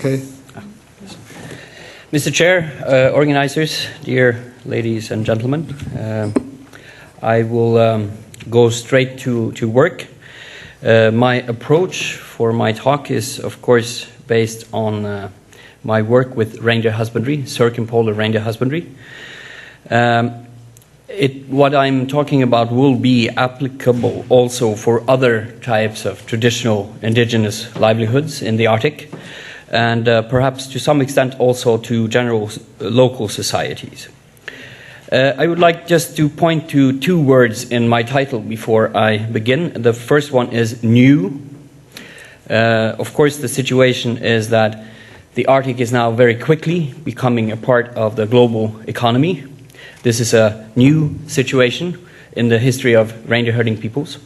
Okay. Mr. Chair, organizers, dear ladies and gentlemen, I will go straight to work. My approach for my talk is, of course, based on my work with reindeer husbandry, circumpolar reindeer husbandry. What I'm talking about will be applicable also for other types of traditional indigenous livelihoods in the Arctic, and perhaps to some extent also to general local societies. I would like just to point to two words in my title before I begin. The first one is new. Of course, the situation is that the Arctic is now very quickly becoming a part of the global economy. This is a new situation in the history of reindeer herding peoples.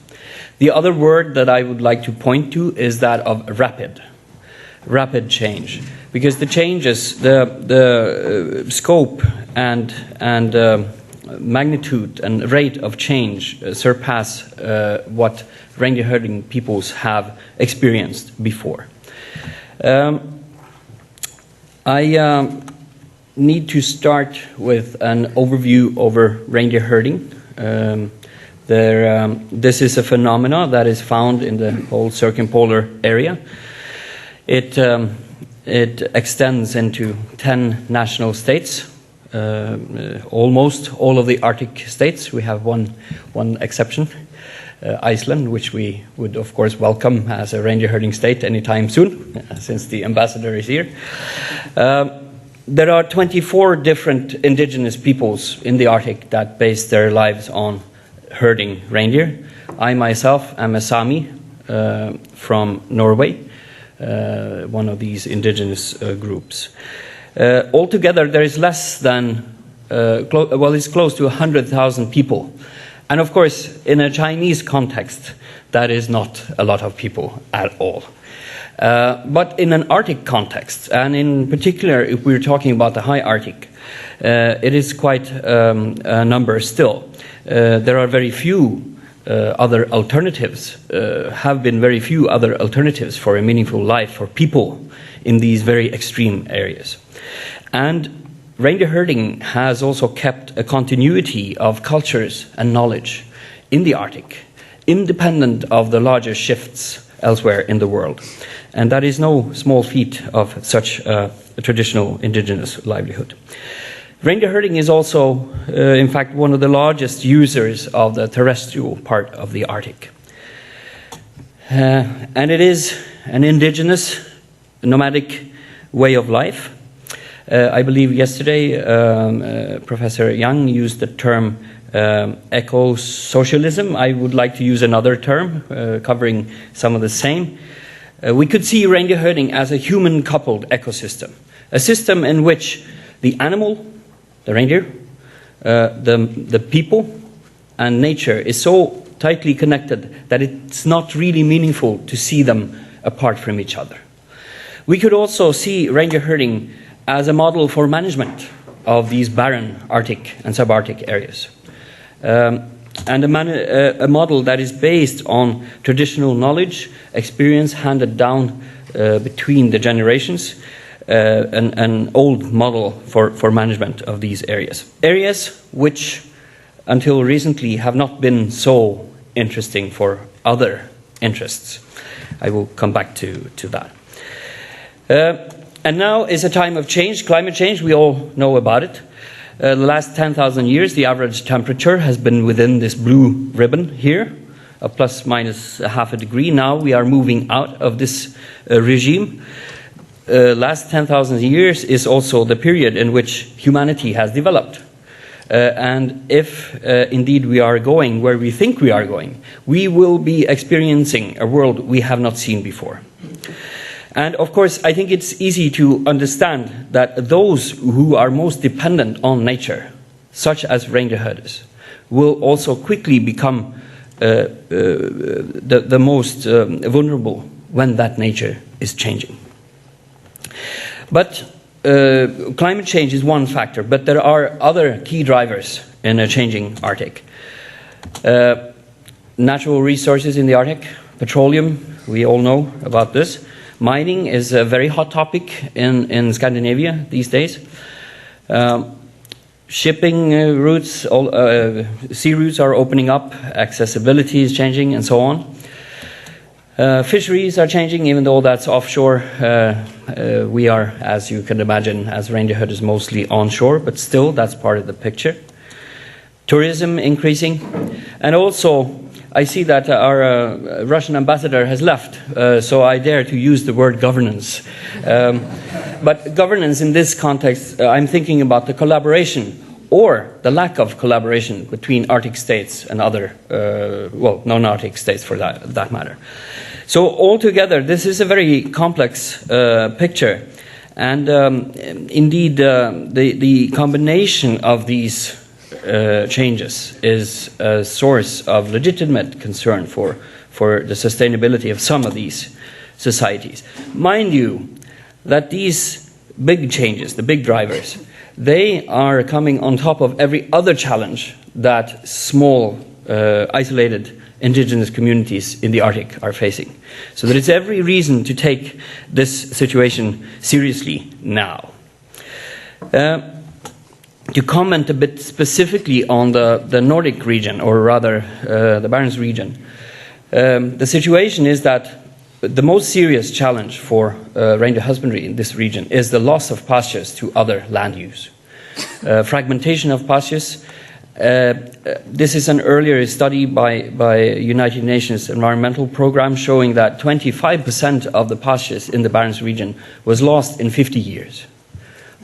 The other word that I would like to point to is that of rapid change, because the changes, the scope and magnitude and rate of change surpass what reindeer herding peoples have experienced before. I need to start with an overview over reindeer herding. This is a phenomena that is found in the whole circumpolar area. It extends into 10 national states, almost all of the Arctic states. We have one exception, Iceland, which we would of course welcome as a reindeer herding state anytime soon, since the ambassador is here. There are 24 different indigenous peoples in the Arctic that base their lives on herding reindeer. I myself am a Sami from Norway, one of these indigenous groups. Altogether, there is less than, it's close to 100,000 people. And of course, in a Chinese context, that is not a lot of people at all. But in an Arctic context, and in particular if we're talking about the high Arctic, it is quite a number still. There are very few other alternatives, have been very few other alternatives for a meaningful life for people in these very extreme areas. And reindeer herding has also kept a continuity of cultures and knowledge in the Arctic, independent of the larger shifts elsewhere in the world. And that is no small feat of such a traditional indigenous livelihood. Reindeer herding is also, in fact, one of the largest users of the terrestrial part of the Arctic. And it is an indigenous, nomadic way of life. I believe yesterday Professor Yang used the term eco-socialism. I would like to use another term covering some of the same. We could see reindeer herding as a human-coupled ecosystem, a system in which the animal, the reindeer, the people, and nature is so tightly connected that it's not really meaningful to see them apart from each other. We could also see reindeer herding as a model for management of these barren Arctic and subarctic areas. And a model that is based on traditional knowledge, experience handed down between the generations, an old model for management of these areas. Areas which, until recently, have not been so interesting for other interests. I will come back to that. And now is a time of change, climate change. We all know about it. The last 10,000 years, the average temperature has been within this blue ribbon here, a plus minus half a degree. Now we are moving out of this regime. Last 10,000 years is also the period in which humanity has developed. And if indeed we are going where we think we are going, we will be experiencing a world we have not seen before. And of course, I think it's easy to understand that those who are most dependent on nature, such as reindeer herders, will also quickly become the most vulnerable when that nature is changing. But climate change is one factor, but there are other key drivers in a changing Arctic. Natural resources in the Arctic, petroleum, we all know about this. Mining is a very hot topic in Scandinavia these days. Shipping routes, sea routes are opening up, accessibility is changing, and so on. Fisheries are changing, even though that's offshore. We are, as you can imagine, as reindeer herders, mostly onshore, but still that's part of the picture. Tourism increasing, and also I see that our Russian ambassador has left, so I dare to use the word governance. But governance in this context, I'm thinking about the collaboration or the lack of collaboration between Arctic states and other, non-Arctic states for that matter. So altogether, this is a very complex picture, and indeed the combination of these changes is a source of legitimate concern for the sustainability of some of these societies. Mind you, that these big changes, the big drivers, they are coming on top of every other challenge that small, isolated indigenous communities in the Arctic are facing. So there is every reason to take this situation seriously now. To comment a bit specifically on the Nordic region, or rather the Barents region, the situation is that the most serious challenge for reindeer husbandry in this region is the loss of pastures to other land use. Fragmentation of pastures. This is an earlier study by United Nations Environmental Programme showing that 25% of the pastures in the Barents region was lost in 50 years.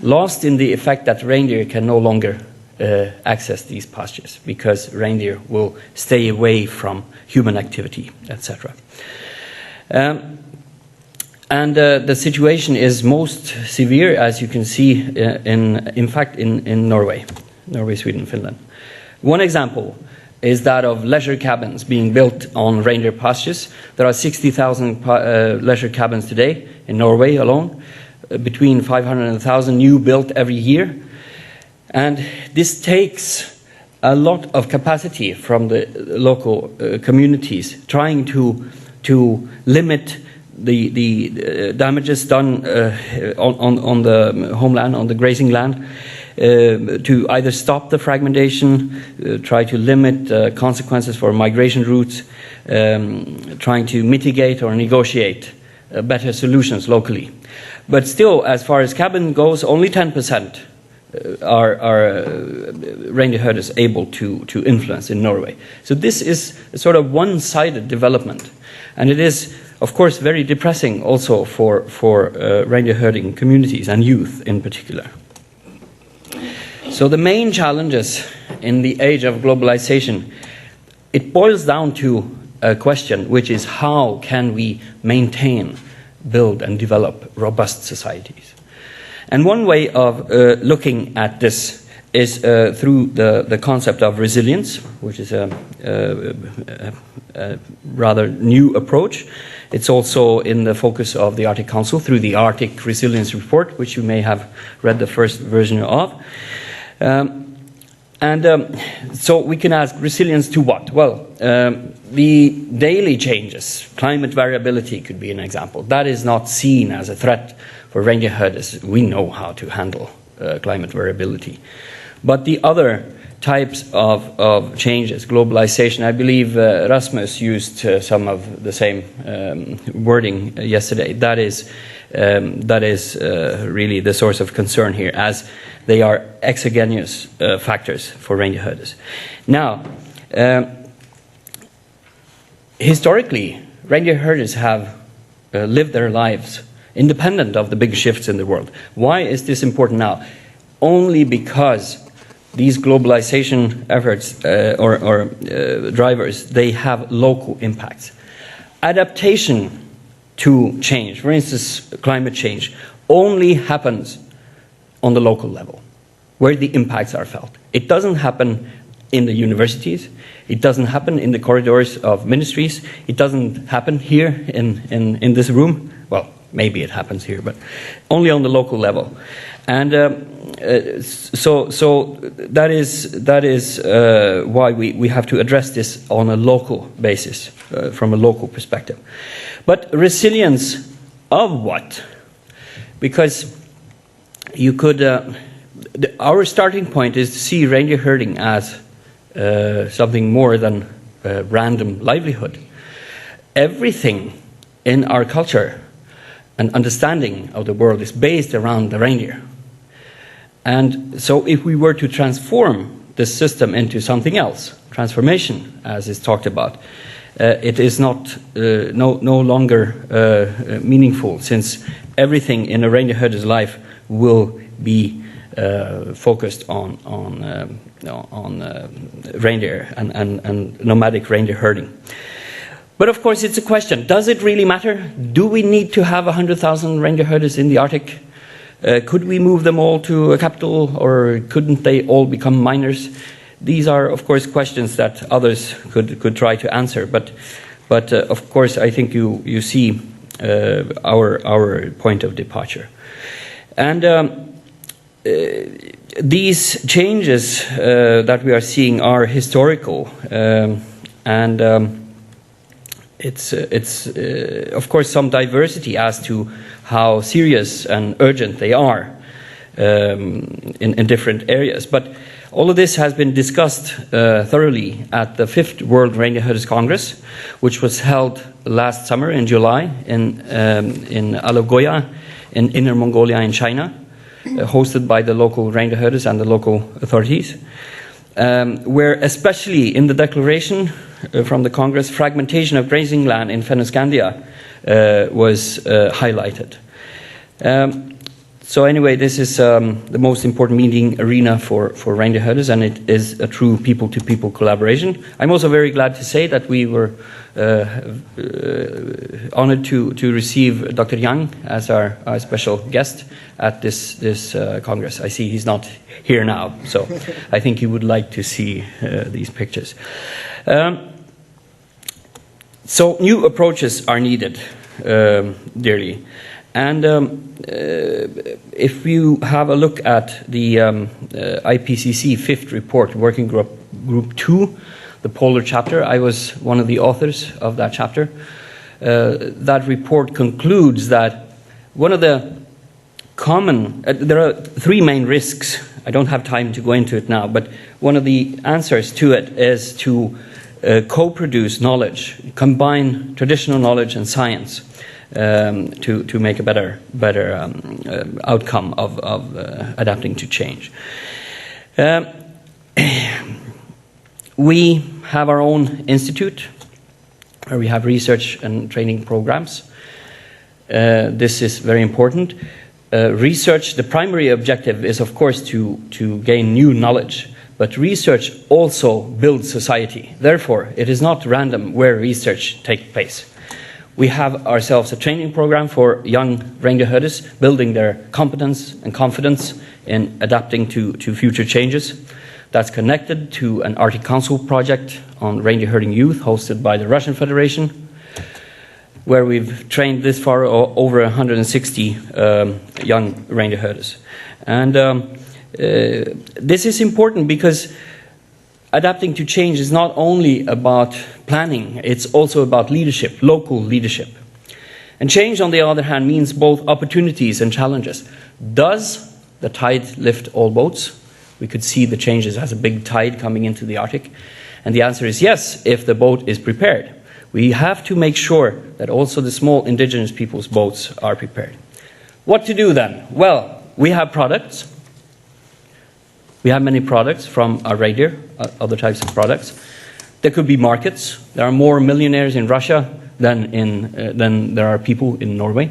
Lost in the effect that reindeer can no longer access these pastures because reindeer will stay away from human activity, etc. The situation is most severe, as you can see, in fact, in Norway, Sweden, Finland. One example is that of leisure cabins being built on reindeer pastures. There are 60,000 leisure cabins today in Norway alone, between 500 and 1,000 new built every year. And this takes a lot of capacity from the local communities, trying to limit the damages done on the homeland, on the grazing land, to either stop the fragmentation, try to limit consequences for migration routes, trying to mitigate or negotiate better solutions locally. But still, as far as cabin goes, only 10% are reindeer herders able to influence in Norway. So this is a sort of one-sided development. And it is, of course, very depressing also for reindeer herding communities and youth in particular. So the main challenges in the age of globalization, it boils down to a question, which is how can we maintain, build and develop robust societies? And one way of looking at this is through the concept of resilience, which is a rather new approach. It's also in the focus of the Arctic Council through the Arctic Resilience Report, which you may have read the first version of. So we can ask, resilience to what? Well, the daily changes, climate variability could be an example. That is not seen as a threat for reindeer herders. We know how to handle climate variability. But the other types of changes, globalization, I believe Rasmus used some of the same wording yesterday. That is really the source of concern here, as they are exogenous factors for reindeer herders. Now, historically, reindeer herders have lived their lives independent of the big shifts in the world. Why is this important now? Only because these globalization efforts or drivers, they have local impacts. Adaptation to change, for instance, climate change, only happens on the local level, where the impacts are felt. It doesn't happen in the universities, it doesn't happen in the corridors of ministries, it doesn't happen here in this room. Well, maybe it happens here, but only on the local level. And so that is why we have to address this on a local basis, from a local perspective. But resilience Of what? Because you could, our starting point is to see reindeer herding as something more than random livelihood. Everything in our culture and understanding of the world is based around the reindeer. And so if we were to transform this system into something else, transformation as is talked about, it is not no longer meaningful, since everything in a reindeer herder's life will be focused on reindeer and nomadic reindeer herding. But of course it's a question, does it really matter? Do we need to have 100,000 reindeer herders in the Arctic? Could we move them all to a capital, or couldn't they all become miners? These are, of course, questions that others could try to answer. But of course, I think you see our point of departure. And these changes that we are seeing are historical, and it's of course some diversity as to how serious and urgent they are in different areas. But all of this has been discussed thoroughly at the 5th World Reindeer Herders Congress, which was held last summer in July in Alagoya in Inner Mongolia in China, hosted by the local reindeer herders and the local authorities, where especially in the declaration from the Congress, fragmentation of grazing land in Fennoscandia was highlighted. So anyway, this is the most important meeting arena for reindeer herders, and it is a true people-to-people collaboration. I'm also very glad to say that we were honored to receive Dr. Yang as our special guest at this Congress. I see he's not here now, so I think you would like to see these pictures. So new approaches are needed, dearly. And if you have a look at the IPCC 5th report, Working Group 2, the Polar chapter, I was one of the authors of that chapter. That report concludes that one of the common, there are 3 main risks. I don't have time to go into it now, but one of the answers to it is to co-produce knowledge, combine traditional knowledge and science. To make a better outcome of adapting to change. We have our own institute where we have research and training programs. This is very important. Research, the primary objective is of course to gain new knowledge, but research also builds society. Therefore, it is not random where research takes place. We have ourselves a training program for young reindeer herders, building their competence and confidence in adapting to future changes. That's connected to an Arctic Council project on reindeer herding youth hosted by the Russian Federation, where we've trained this far over 160 young reindeer herders. And this is important because adapting to change is not only about planning, it's also about leadership, local leadership. And change, on the other hand, means both opportunities and challenges. Does the tide lift all boats? We could see the changes as a big tide coming into the Arctic. And the answer is yes, if the boat is prepared. We have to make sure that also the small indigenous people's boats are prepared. What to do then? Well, we have products. We have many products from our reindeer, other types of products. There could be markets. There are more millionaires in Russia than there are people in Norway.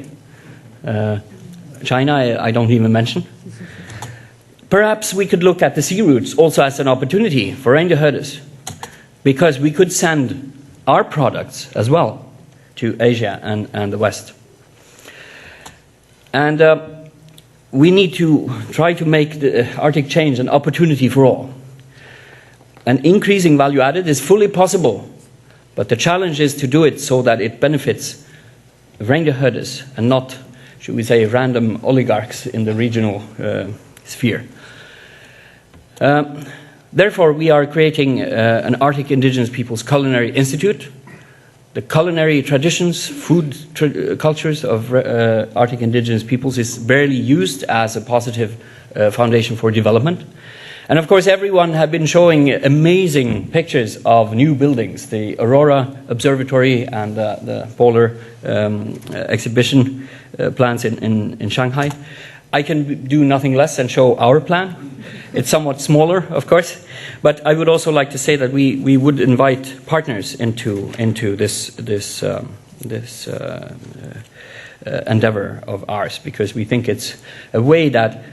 China, I don't even mention. Perhaps we could look at the sea routes also as an opportunity for reindeer herders, because we could send our products as well to Asia and the West. And we need to try to make the Arctic change an opportunity for all. And increasing value added is fully possible, but the challenge is to do it so that it benefits reindeer herders and not, should we say, random oligarchs in the regional sphere. Therefore, we are creating an Arctic Indigenous Peoples Culinary Institute, the culinary traditions, food cultures of Arctic indigenous peoples is barely used as a positive foundation for development. And of course, everyone have been showing amazing pictures of new buildings, the Aurora Observatory and the polar exhibition plans in Shanghai. I can do nothing less than show our plan. It's somewhat smaller, of course, but I would also like to say that we would invite partners into this endeavor of ours, because we think it's a way that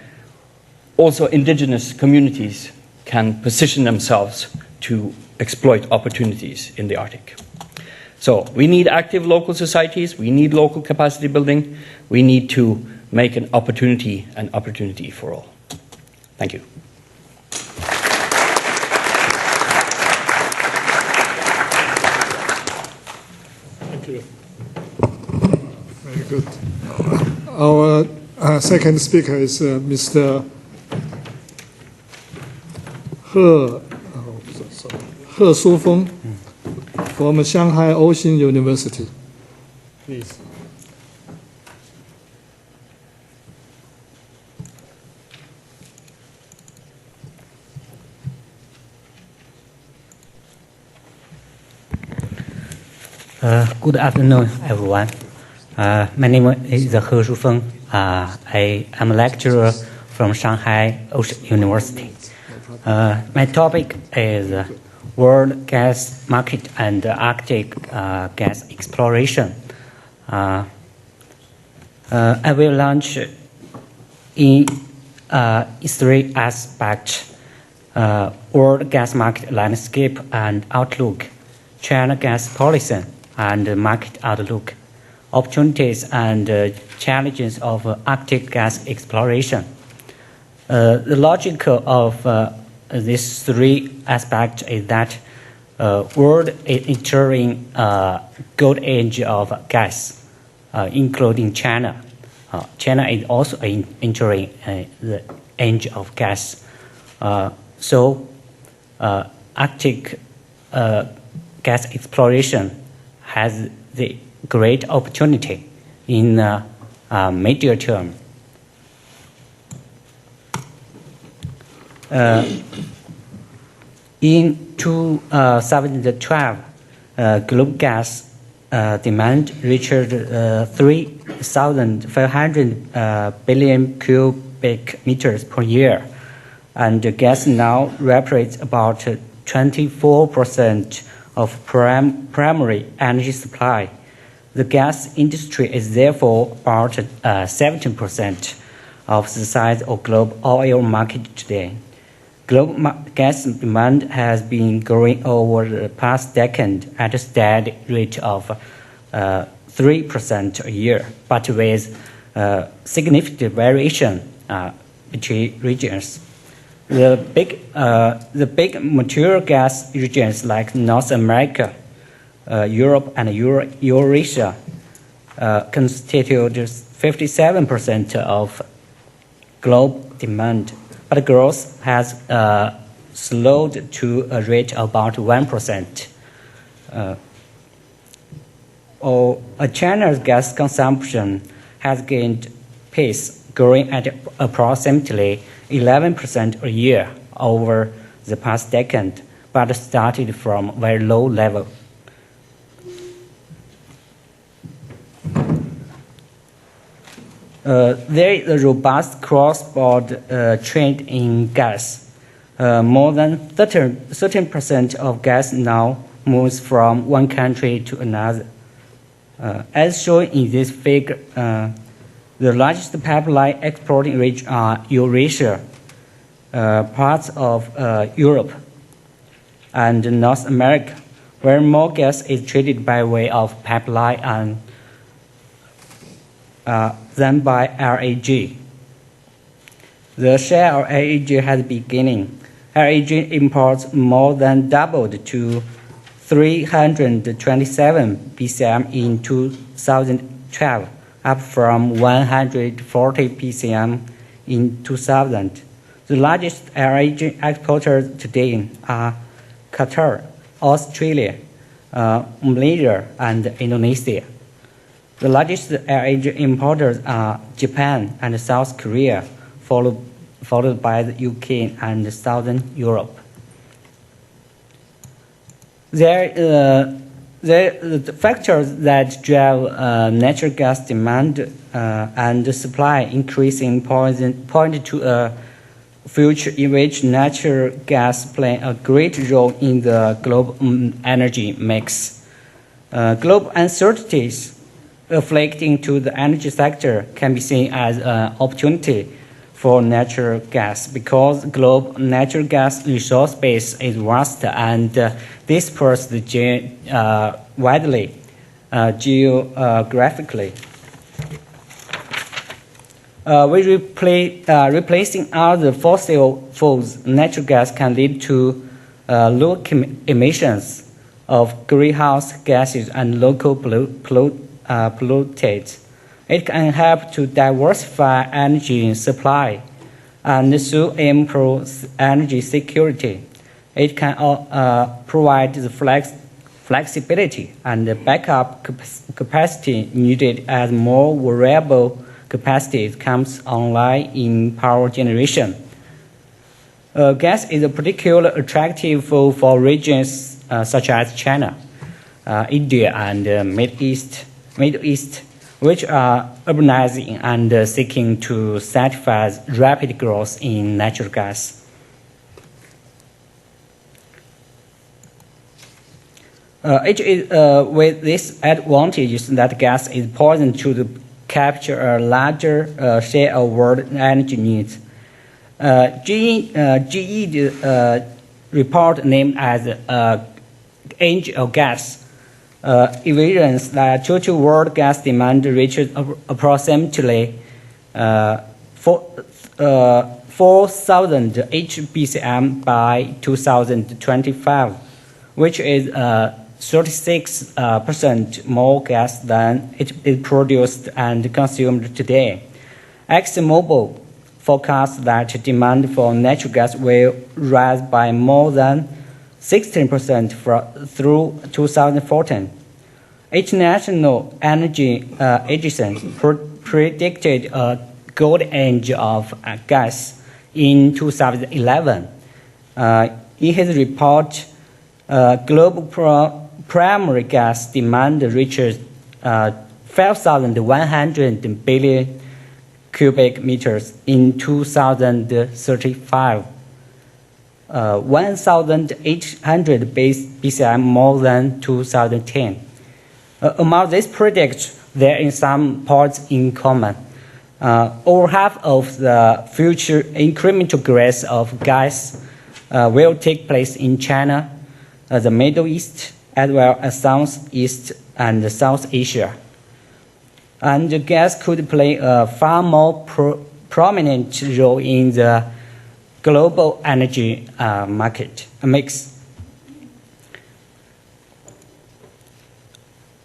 also indigenous communities can position themselves to exploit opportunities in the Arctic. So we need active local societies, we need local capacity building, we need to make an opportunity for all. Thank you. Thank you. Very good. Our second speaker is Mr. He Shufeng from Shanghai Ocean University. Please. Good afternoon, everyone. My name is He Shufeng. I am a lecturer from Shanghai Ocean University. My topic is world gas market and Arctic gas exploration. I will launch in 3 aspects: world gas market landscape and outlook, China gas policy and market outlook, opportunities and challenges of Arctic gas exploration. The logic of these 3 aspects is that world is entering gold age of gas, including China. China is also entering the age of gas. So Arctic gas exploration has the great opportunity in medium term. In 2012, global gas demand reached 3,500 billion cubic meters per year, and gas now represents about 24% of primary energy supply. The gas industry is therefore about 17% of the size of global oil market today. Global gas demand has been growing over the past decade at a steady rate of 3% a year, but with significant variation between regions. The big mature gas regions like North America, Europe, and Eurasia constitute 57% of global demand, but growth has slowed to a rate of about 1%. China's gas consumption has gained pace, growing at approximately 11% a year over the past decade, but started from a very low level. There is a robust cross-border trade in gas. More than 13% of gas now moves from one country to another. As shown in this figure, the largest pipeline exporting regions are Eurasia, parts of Europe, and North America, where more gas is traded by way of pipeline than by LAG. The share of LAG has beginning. LAG imports more than doubled to 327 BCM in 2012, up from 140 BCM in 2000. The largest LAG exporters today are Qatar, Australia, Malaysia, and Indonesia. The largest LNG importers are Japan and South Korea, followed by the UK and Southern Europe. The factors that drive natural gas demand and supply increasing point to a future in which natural gas play a great role in the global energy mix. Global uncertainties afflicting to the energy sector can be seen as an opportunity for natural gas because global natural gas resource base is vast and dispersed widely geographically. Replacing other fossil fuels, natural gas can lead to low emissions of greenhouse gases and local pollutants. It can help to diversify energy supply and so improve energy security. It can provide the flexibility and the backup capacity needed as more variable capacity comes online in power generation. Gas is particularly attractive for regions such as China, India, and Middle East, which are urbanizing and seeking to satisfy rapid growth in natural gas. It is with this advantage that gas is poisoned to capture a larger share of world energy needs. GE report named as angel gas evidence that total world gas demand reaches approximately 4,000 HBCM by 2025, which is 36% more gas than it is produced and consumed today. ExxonMobil forecasts that demand for natural gas will rise by more than 16% through 2014. International Energy Agency predicted a gold age of gas in 2011. In his report, global primary gas demand reaches 5,100 billion cubic meters in 2035, 1,800 BCM more than 2010. Among these projects, there is some parts in common. Over half of the future incremental growth of gas will take place in China, the Middle East, as well as Southeast and South Asia. And gas could play a far more prominent role in the global energy market mix.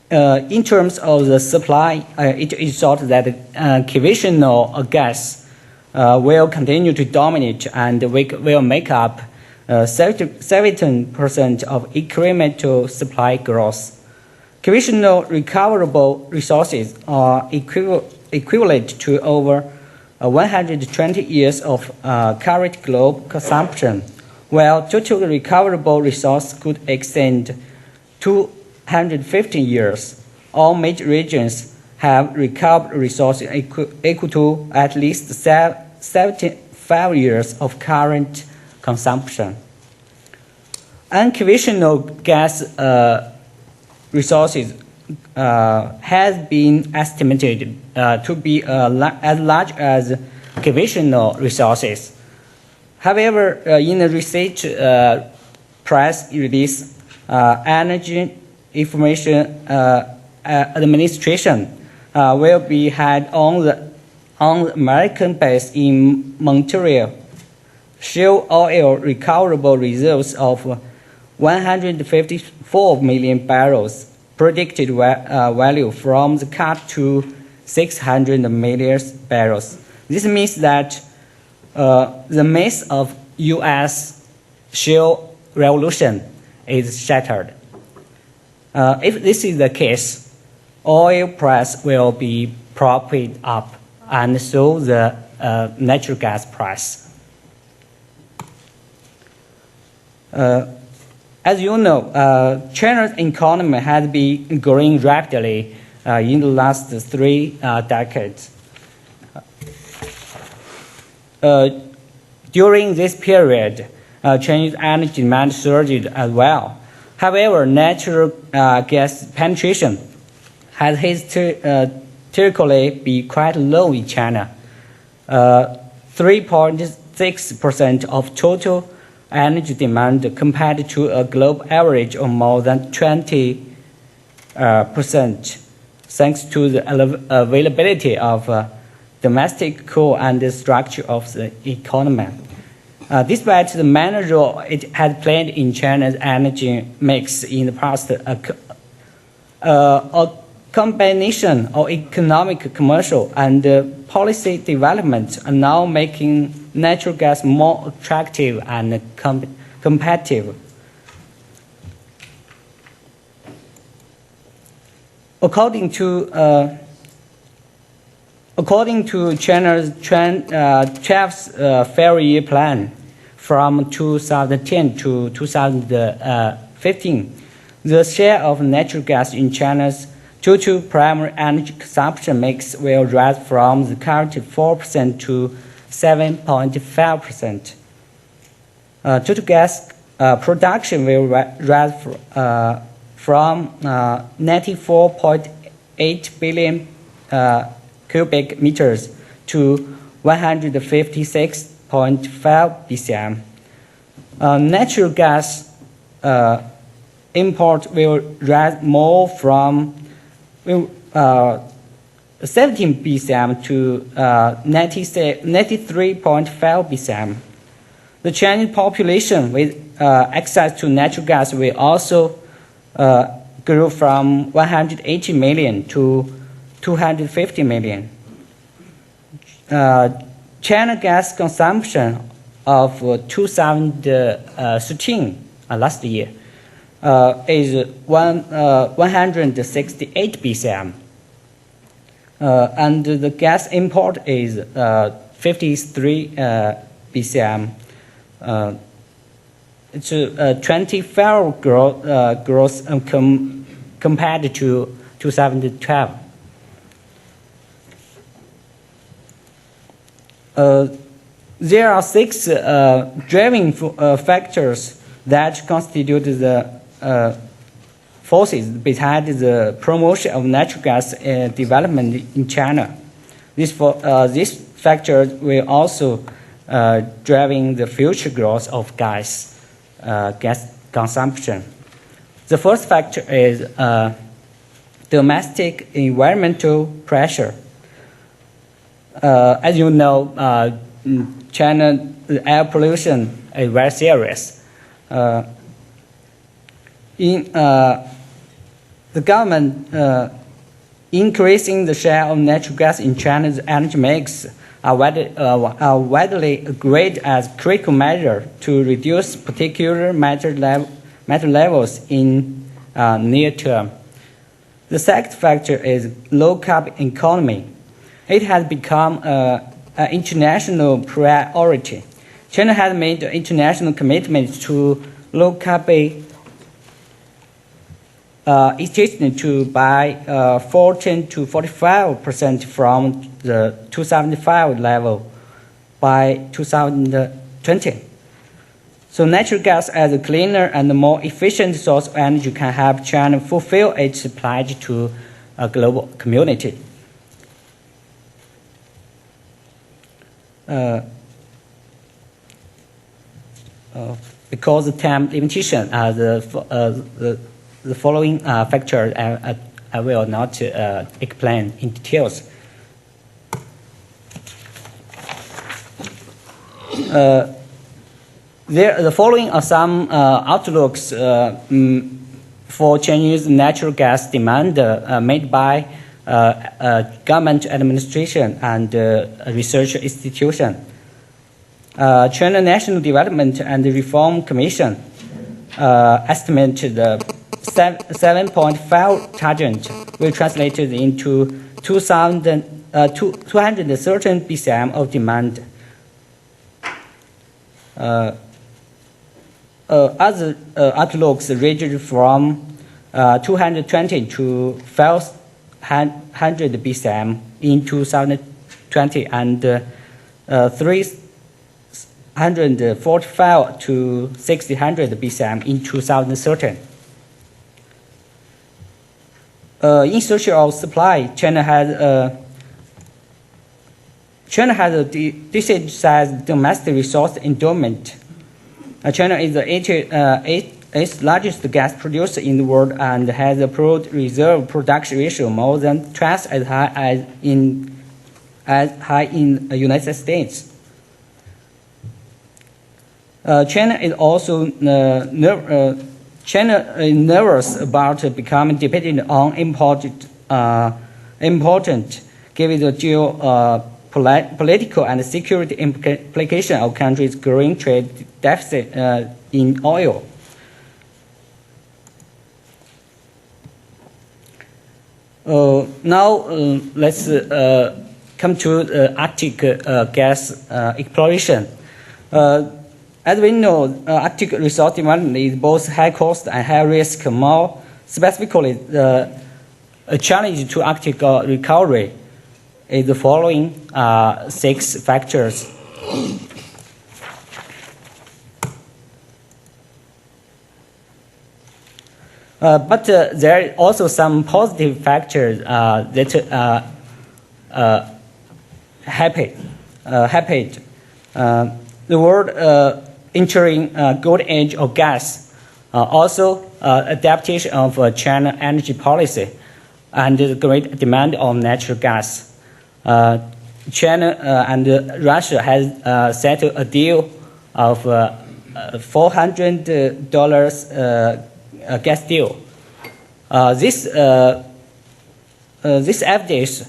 In terms of the supply, it is thought that conventional gas will continue to dominate and will make up 17% of incremental supply growth. Conventional recoverable resources are equivalent to over 120 years of current global consumption, while total recoverable resource could extend 250 years. All major regions have recovered resources equal to at least 75 years of current consumption. Unconventional gas resources has been estimated to be as large as conventional resources. However, in a research press release, Energy Information Administration will be held on the American base in Montreal. Shale oil recoverable reserves of 154 million barrels, predicted value from the cut to 600 million barrels. This means that the myth of U.S. shale revolution is shattered. If this is the case, oil price will be propped up, and so the natural gas price. As you know, China's economy has been growing rapidly in the last 3 decades. During this period, Chinese energy demand surged as well. However, natural gas penetration has historically been quite low in China. 3.6% of total energy demand compared to a global average of more than 20%, thanks to the availability of domestic coal and the structure of the economy. Despite the main role it has played in China's energy mix in the past, a combination of economic, commercial, and policy developments are now making natural gas more attractive and competitive. According to China's 12th five-year plan from 2010 to 2015, the share of natural gas in China's total primary energy consumption mix will rise from the current 4% to 7.5%. Total gas production will rise from 94.8 billion cubic meters to 156.5 BCM. Natural gas import will rise more from 17 BCM to 93.5 BCM. The Chinese population with access to natural gas will also grow from 180 million to 250 million. China gas consumption of 2013, last year, is 168 BCM. And the gas import is 53 BCM. It's a 24 growth compared to 2012. There are 6 driving factors that constitute the forces behind the promotion of natural gas development in China. These factors will also driving the future growth of gas consumption. The first factor is domestic environmental pressure. As you know, China air pollution is very serious. The government increasing the share of natural gas in China's energy mix are widely agreed as critical measure to reduce particular matter levels in near term. The second factor is low carbon economy. It has become an international priority. China has made international commitments to low carbon extinction to by 14 to 45% from the 2005 level by 2020. So natural gas as a cleaner and more efficient source of energy can help China fulfill its pledge to a global community. Because of time limitation, the following factors I will not explain in details. The following are some outlooks for Chinese natural gas demand made by government administration and research institution. China National Development and Reform Commission estimated the 7.5 tangent, which translated into 213 BCM of demand. Other outlooks ranged from 220 to 500 BCM in 2020 and 345 to 600 BCM in 2030. In search of supply, China has a decent-sized domestic resource endowment. China is the eighth largest gas producer in the world and has a crude reserve production ratio more than twice as high in the United States. China is also nervous about becoming dependent on important given the geopolitical and security implication of countries' growing trade deficit in oil. Now let's come to Arctic gas exploration. As we know, Arctic resource development is both high cost and high risk. More specifically, a challenge to Arctic recovery is the following 6 factors. But there are also some positive factors that happened. The world entering gold age of gas, also adaptation of China energy policy, and the great demand of natural gas. China and Russia has settled a deal of $400 gas deal. This evidence,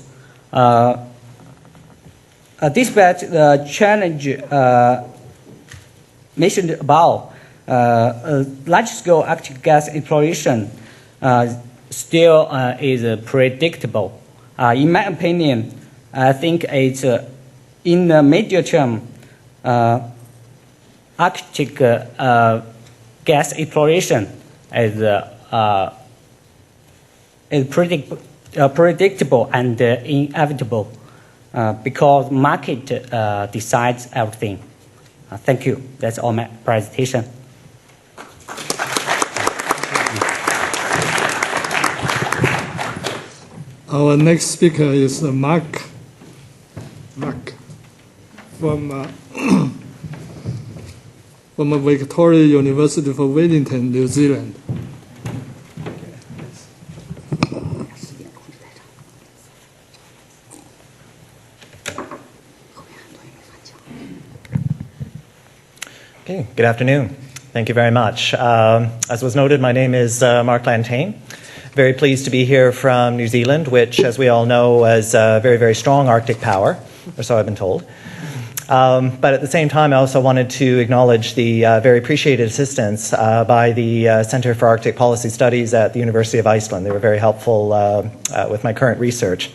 despite the challenge mentioned above, large-scale Arctic gas exploration still is predictable. In my opinion, I think it's in the medium term, Arctic gas exploration is predictable and inevitable because market decides everything. Thank you. That's all my presentation. Our next speaker is Marc. Marc from Victoria University for Wellington, New Zealand. Okay, good afternoon. Thank you very much. As was noted, my name is Marc Lanteigne. Very pleased to be here from New Zealand, which, as we all know, has a very, very strong Arctic power, or so I've been told. But at the same time, I also wanted to acknowledge the very appreciated assistance by the Center for Arctic Policy Studies at the University of Iceland. They were very helpful with my current research.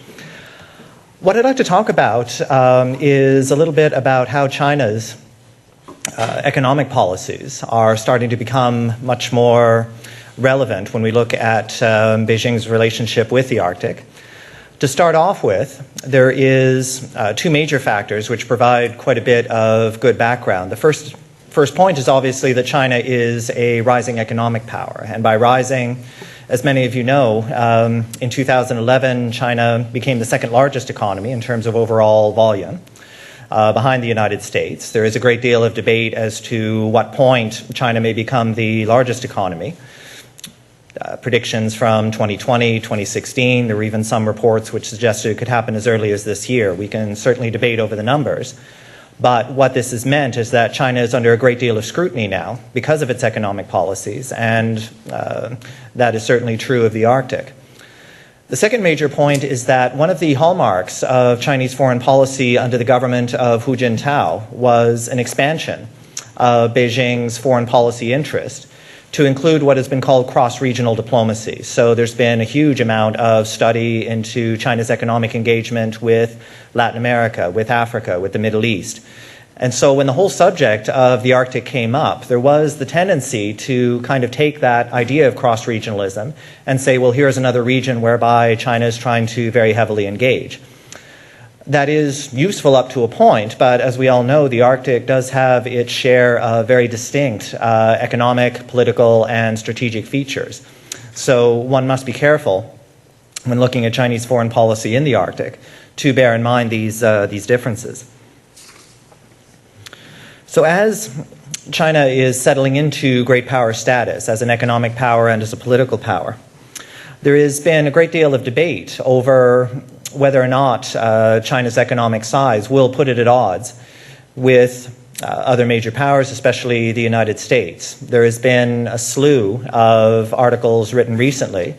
What I'd like to talk about is a little bit about how China's economic policies are starting to become much more relevant when we look at Beijing's relationship with the Arctic. To start off with, there is 2 major factors which provide quite a bit of good background. The first point is obviously that China is a rising economic power, and by rising, as many of you know, in 2011 China became the second largest economy in terms of overall volume. Behind the United States. There is a great deal of debate as to what point China may become the largest economy. Predictions from 2020, 2016, there were even some reports which suggested it could happen as early as this year. We can certainly debate over the numbers. But what this has meant is that China is under a great deal of scrutiny now because of its economic policies, and that is certainly true of the Arctic. The second major point is that one of the hallmarks of Chinese foreign policy under the government of Hu Jintao was an expansion of Beijing's foreign policy interest to include what has been called cross-regional diplomacy. So there's been a huge amount of study into China's economic engagement with Latin America, with Africa, with the Middle East. And so when the whole subject of the Arctic came up, there was the tendency to kind of take that idea of cross-regionalism and say, well, here's another region whereby China is trying to very heavily engage. That is useful up to a point, but as we all know, the Arctic does have its share of very distinct economic, political, and strategic features. So one must be careful when looking at Chinese foreign policy in the Arctic to bear in mind these differences. So as China is settling into great power status as an economic power and as a political power, there has been a great deal of debate over whether or not China's economic size will put it at odds with other major powers, especially the United States. There has been a slew of articles written recently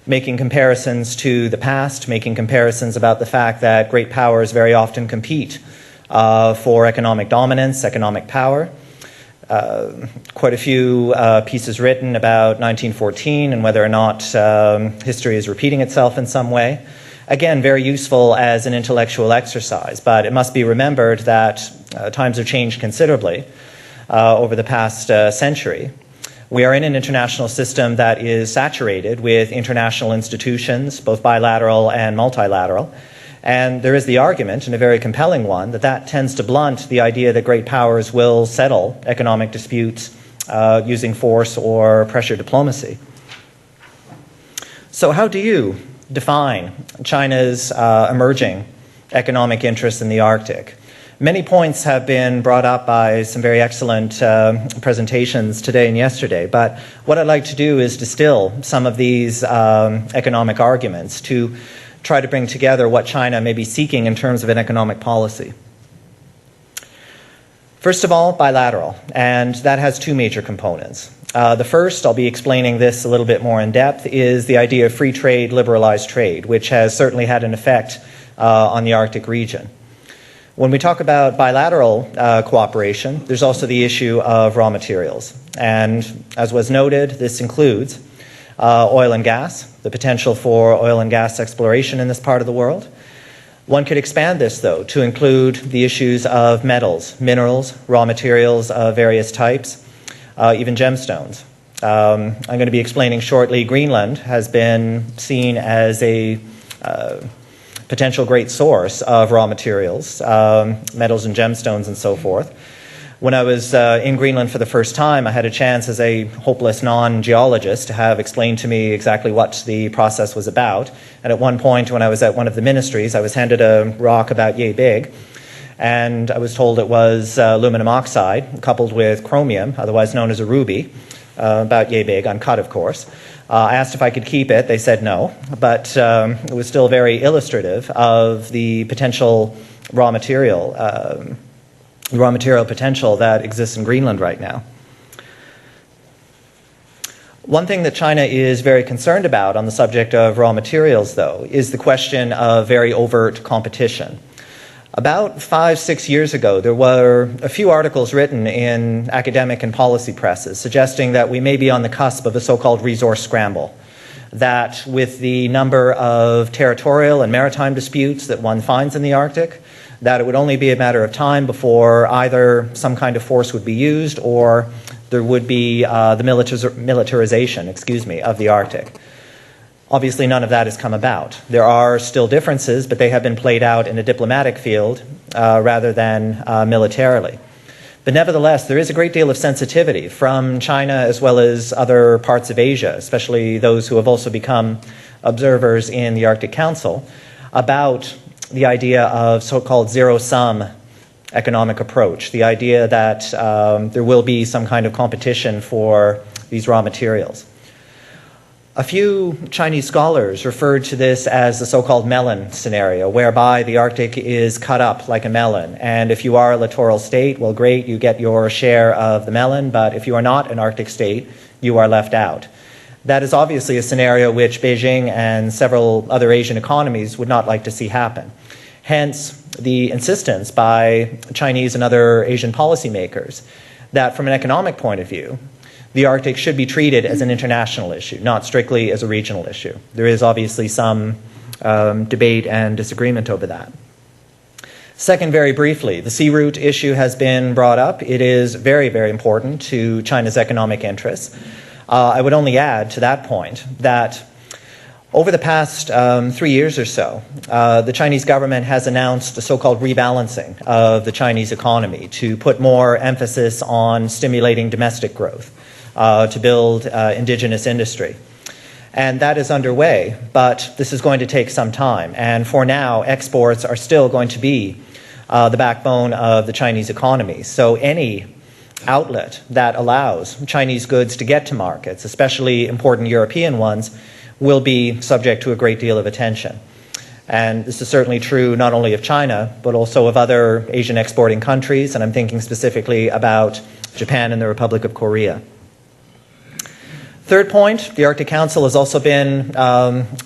making comparisons to the past, making comparisons about the fact that great powers very often compete for economic dominance, economic power. Quite a few pieces written about 1914 and whether or not history is repeating itself in some way. Again, very useful as an intellectual exercise, but it must be remembered that times have changed considerably over the past century. We are in an international system that is saturated with international institutions, both bilateral and multilateral. And there is the argument, and a very compelling one, that tends to blunt the idea that great powers will settle economic disputes using force or pressure diplomacy. So how do you define China's emerging economic interests in the Arctic? Many points have been brought up by some very excellent presentations today and yesterday, but what I'd like to do is distill some of these economic arguments to try to bring together what China may be seeking in terms of an economic policy. First of all, bilateral, and that has two major components. The first, I'll be explaining this a little bit more in depth, is the idea of free trade, liberalized trade, which has certainly had an effect on the Arctic region. When we talk about bilateral cooperation, there's also the issue of raw materials. And as was noted, this includes oil and gas, the potential for oil and gas exploration in this part of the world. One could expand this, though, to include the issues of metals, minerals, raw materials of various types, even gemstones. I'm going to be explaining shortly, Greenland has been seen as a potential great source of raw materials, metals and gemstones and so forth. When I was in Greenland for the first time, I had a chance as a hopeless non-geologist to have explained to me exactly what the process was about. And at one point when I was at one of the ministries, I was handed a rock about yay big, and I was told it was aluminum oxide coupled with chromium, otherwise known as a ruby, about yay big, uncut of course. I asked if I could keep it. They said no, but it was still very illustrative of the potential raw material potential that exists in Greenland right now. One thing that China is very concerned about on the subject of raw materials, though, is the question of very overt competition. About 5-6 years ago, there were a few articles written in academic and policy presses suggesting that we may be on the cusp of a so-called resource scramble, that with the number of territorial and maritime disputes that one finds in the Arctic, that it would only be a matter of time before either some kind of force would be used or there would be the militarization of the Arctic. Obviously, none of that has come about. There are still differences, but they have been played out in a diplomatic field rather than militarily. But nevertheless, there is a great deal of sensitivity from China as well as other parts of Asia, especially those who have also become observers in the Arctic Council, about the idea of so-called zero-sum economic approach, the idea that there will be some kind of competition for these raw materials. A few Chinese scholars referred to this as the so-called melon scenario, whereby the Arctic is cut up like a melon. And if you are a littoral state, well, great, you get your share of the melon, but if you are not an Arctic state, you are left out. That is obviously a scenario which Beijing and several other Asian economies would not like to see happen. Hence, the insistence by Chinese and other Asian policymakers that from an economic point of view, the Arctic should be treated as an international issue, not strictly as a regional issue. There is obviously some debate and disagreement over that. Second, very briefly, the sea route issue has been brought up. It is very, very important to China's economic interests. I would only add to that point that over the past 3 years or so, the Chinese government has announced a so-called rebalancing of the Chinese economy to put more emphasis on stimulating domestic growth, to build indigenous industry. And that is underway, but this is going to take some time. And for now, exports are still going to be the backbone of the Chinese economy. So any outlet that allows Chinese goods to get to markets, especially important European ones, will be subject to a great deal of attention. And this is certainly true not only of China, but also of other Asian exporting countries, and I'm thinking specifically about Japan and the Republic of Korea. Third point, the Arctic Council has also been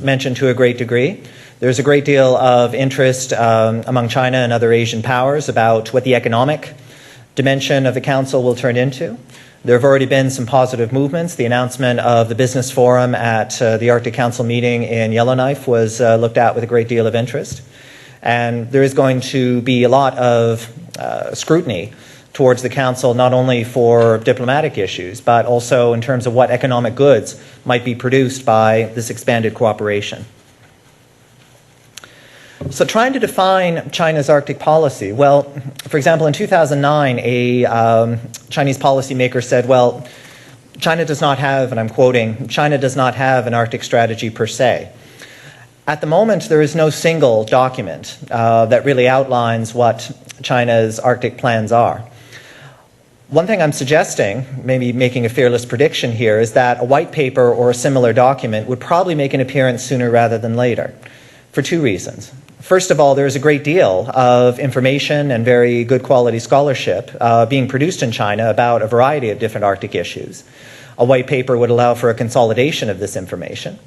mentioned to a great degree. There's a great deal of interest among China and other Asian powers about what the economic dimension of the Council will turn into. There have already been some positive movements. The announcement of the business forum at the Arctic Council meeting in Yellowknife was looked at with a great deal of interest. And there is going to be a lot of scrutiny towards the Council, not only for diplomatic issues, but also in terms of what economic goods might be produced by this expanded cooperation. So trying to define China's Arctic policy, well, for example, in 2009, a Chinese policymaker said, well, China does not have, and I'm quoting, China does not have an Arctic strategy per se. At the moment, there is no single document that really outlines what China's Arctic plans are. One thing I'm suggesting, maybe making a fearless prediction here, is that a white paper or a similar document would probably make an appearance sooner rather than later, for two reasons. First of all, there is a great deal of information and very good quality scholarship being produced in China about a variety of different Arctic issues. A white paper would allow for a consolidation of this information.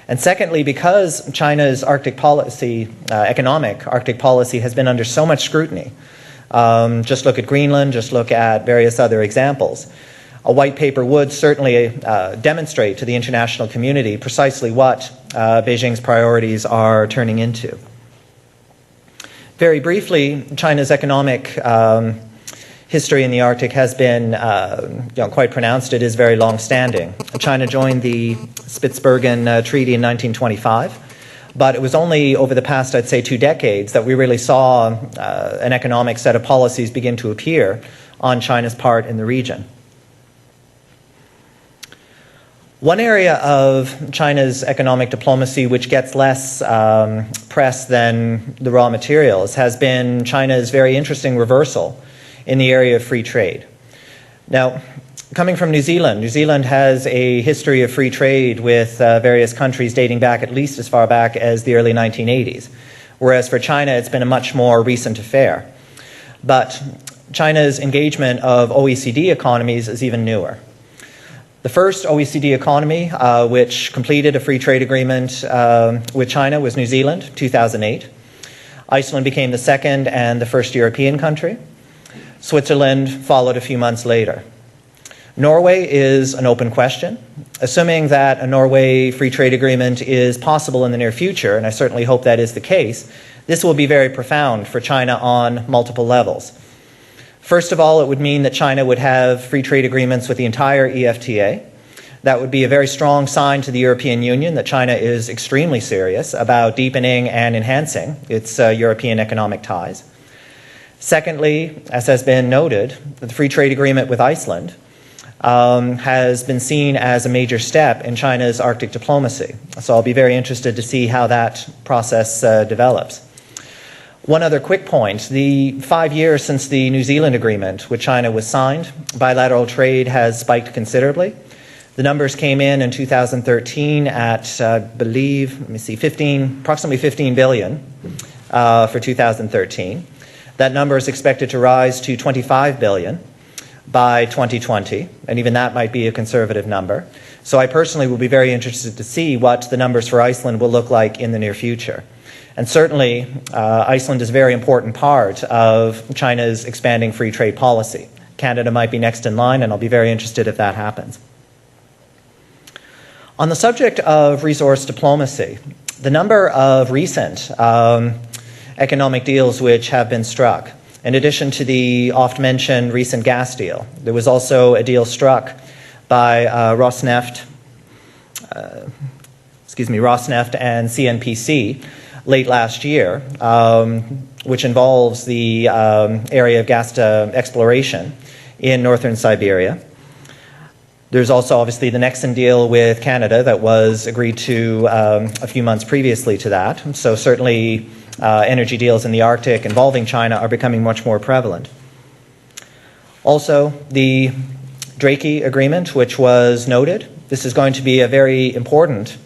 And secondly, because China's Arctic policy, economic Arctic policy, has been under so much scrutiny, just look at Greenland, just look at various other examples, a white paper would certainly demonstrate to the international community precisely what Beijing's priorities are turning into. Very briefly, China's economic history in the Arctic has been quite pronounced. It is very long-standing. China joined the Spitsbergen Treaty in 1925, but it was only over the past, I'd say, 2 decades that we really saw an economic set of policies begin to appear on China's part in the region. One area of China's economic diplomacy which gets less press than the raw materials has been China's very interesting reversal in the area of free trade. Now, coming from New Zealand, New Zealand has a history of free trade with various countries dating back at least as far back as the early 1980s, whereas for China it's been a much more recent affair. But China's engagement of OECD economies is even newer. The first OECD economy which completed a free trade agreement with China was New Zealand, 2008. Iceland became the second and the first European country. Switzerland followed a few months later. Norway is an open question. Assuming that a Norway free trade agreement is possible in the near future, and I certainly hope that is the case, this will be very profound for China on multiple levels. First of all, it would mean that China would have free trade agreements with the entire EFTA. That would be a very strong sign to the European Union that China is extremely serious about deepening and enhancing its European economic ties. Secondly, as has been noted, the free trade agreement with Iceland has been seen as a major step in China's Arctic diplomacy. So I'll be very interested to see how that process develops. One other quick point, the 5 years since the New Zealand agreement with China was signed, bilateral trade has spiked considerably. The numbers came in 2013 at, I believe, approximately 15 billion for 2013. That number is expected to rise to 25 billion by 2020, and even that might be a conservative number. So I personally will be very interested to see what the numbers for Iceland will look like in the near future. And certainly, Iceland is a very important part of China's expanding free trade policy. Canada might be next in line, and I'll be very interested if that happens. On the subject of resource diplomacy, the number of recent economic deals which have been struck, in addition to the oft-mentioned recent gas deal, there was also a deal struck by Rosneft and CNPC late last year, which involves the area of gas exploration in northern Siberia. There's also obviously the Nexen deal with Canada that was agreed to a few months previously to that. So certainly energy deals in the Arctic involving China are becoming much more prevalent. Also, the Drake Agreement, which was noted, this is going to be a very important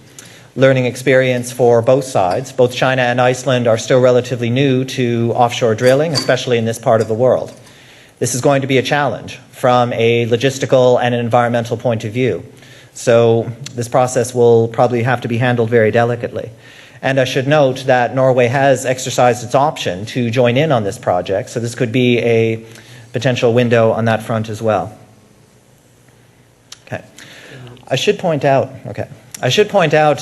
learning experience for both sides. Both China and Iceland are still relatively new to offshore drilling, especially in this part of the world. This is going to be a challenge from a logistical and an environmental point of view. So this process will probably have to be handled very delicately. And I should note that Norway has exercised its option to join in on this project, so this could be a potential window on that front as well. Okay. I should point out